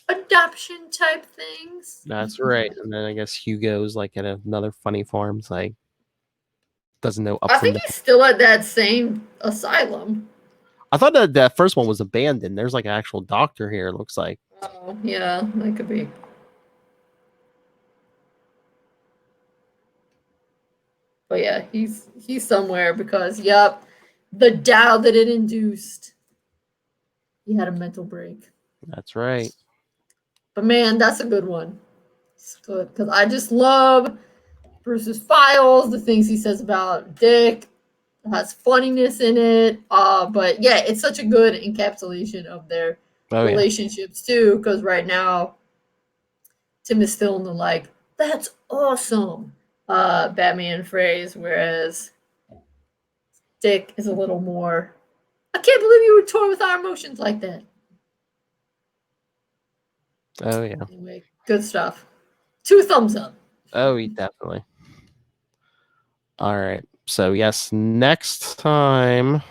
adoption type things. That's right. And then I guess Hugo's like at another funny farm. It's like, doesn't know. I think he's still at that same asylum. I thought that first one was abandoned. There's like an actual doctor here, it looks like. Oh, yeah, that could be. But yeah, he's somewhere because, the doubt that it induced. He had a mental break. That's right. But man, that's a good one. It's good because I just love Bruce's files, the things he says about Dick. It has funniness in it. But yeah, it's such a good encapsulation of their relationships too. Because right now, Tim is still in the that's awesome Batman phrase, whereas Dick is a little more. I can't believe you would toy with our emotions like that. Oh yeah. Anyway, good stuff. 2 thumbs up. Oh, definitely. All right. So yes, next time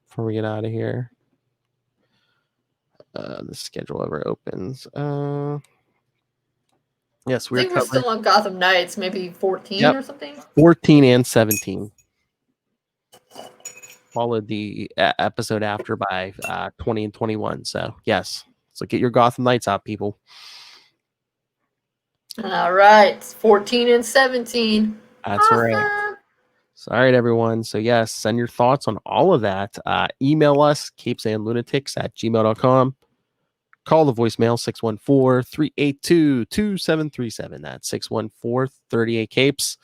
before we get out of here, the schedule ever opens. Yes, I think we're still on Gotham Knights, maybe 14 or something. 14 and 17. Followed the episode after by 20 and 21. So yes, so get your Gotham Knights out, people. All right, 14 and 17. That's awesome. Right. So, all right, everyone. So yes, send your thoughts on all of that. Email us, capesandlunatics@gmail.com. Call the voicemail 614-382-2737. That's 614-38-CAPES.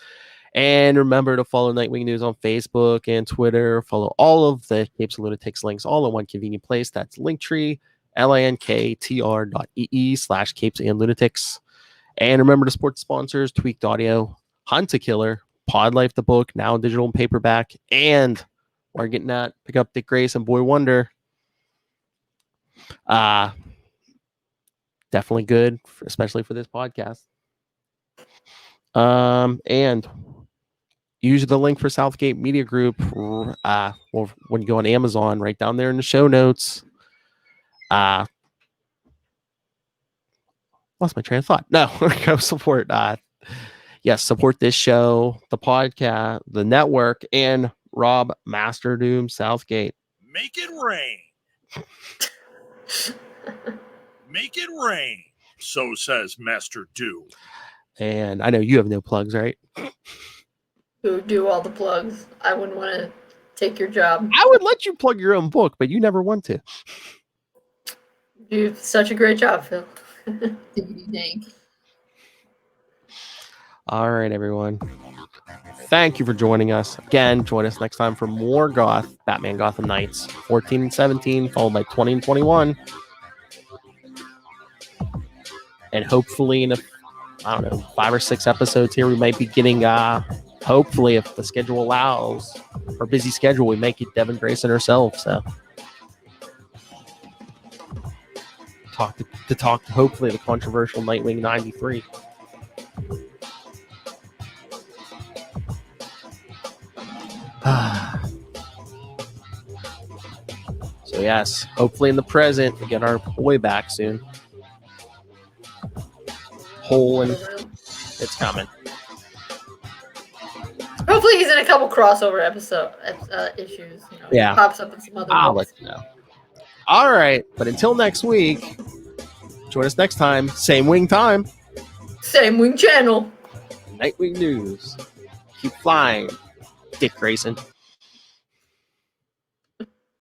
And remember to follow Nightwing News on Facebook and Twitter. Follow all of the Capes and Lunatics links all in one convenient place. That's Linktree, linktr.ee/Capes and Lunatics. And remember to support sponsors, Tweaked Audio, Hunt a Killer, Pod Life the book, now digital and paperback, and we're getting that. Pick up Dick Grayson, Boy Wonder. Definitely good, especially for this podcast. And use the link for Southgate Media Group. When you go on Amazon, right down there in the show notes. Lost my train of thought. No, go support. Yes, support this show, the podcast, the network, and Rob Master Doom Southgate. Make it rain. Make it rain. So says Master Doom. And I know you have no plugs, right? Who do all the plugs? I wouldn't want to take your job. I would let you plug your own book, but you never want to. You do such a great job, Phil. Thank. All right, everyone. Thank you for joining us. Again, join us next time for more Batman Gotham Knights 14 and 17, followed by 20 and 21. And hopefully in 5 or 6 episodes here, we might be getting, hopefully if the schedule allows, our busy schedule, we might get Devin Grayson herself. So talk hopefully the controversial Nightwing 93. So yes, hopefully in the present we get our boy back soon. Hole and it's coming. Hopefully he's in a couple crossover issues. Yeah, he pops up in some other. I'll let you know. All right, but until next week, join us next time. Same wing time. Same wing channel. Nightwing News. Keep flying, Dick Grayson.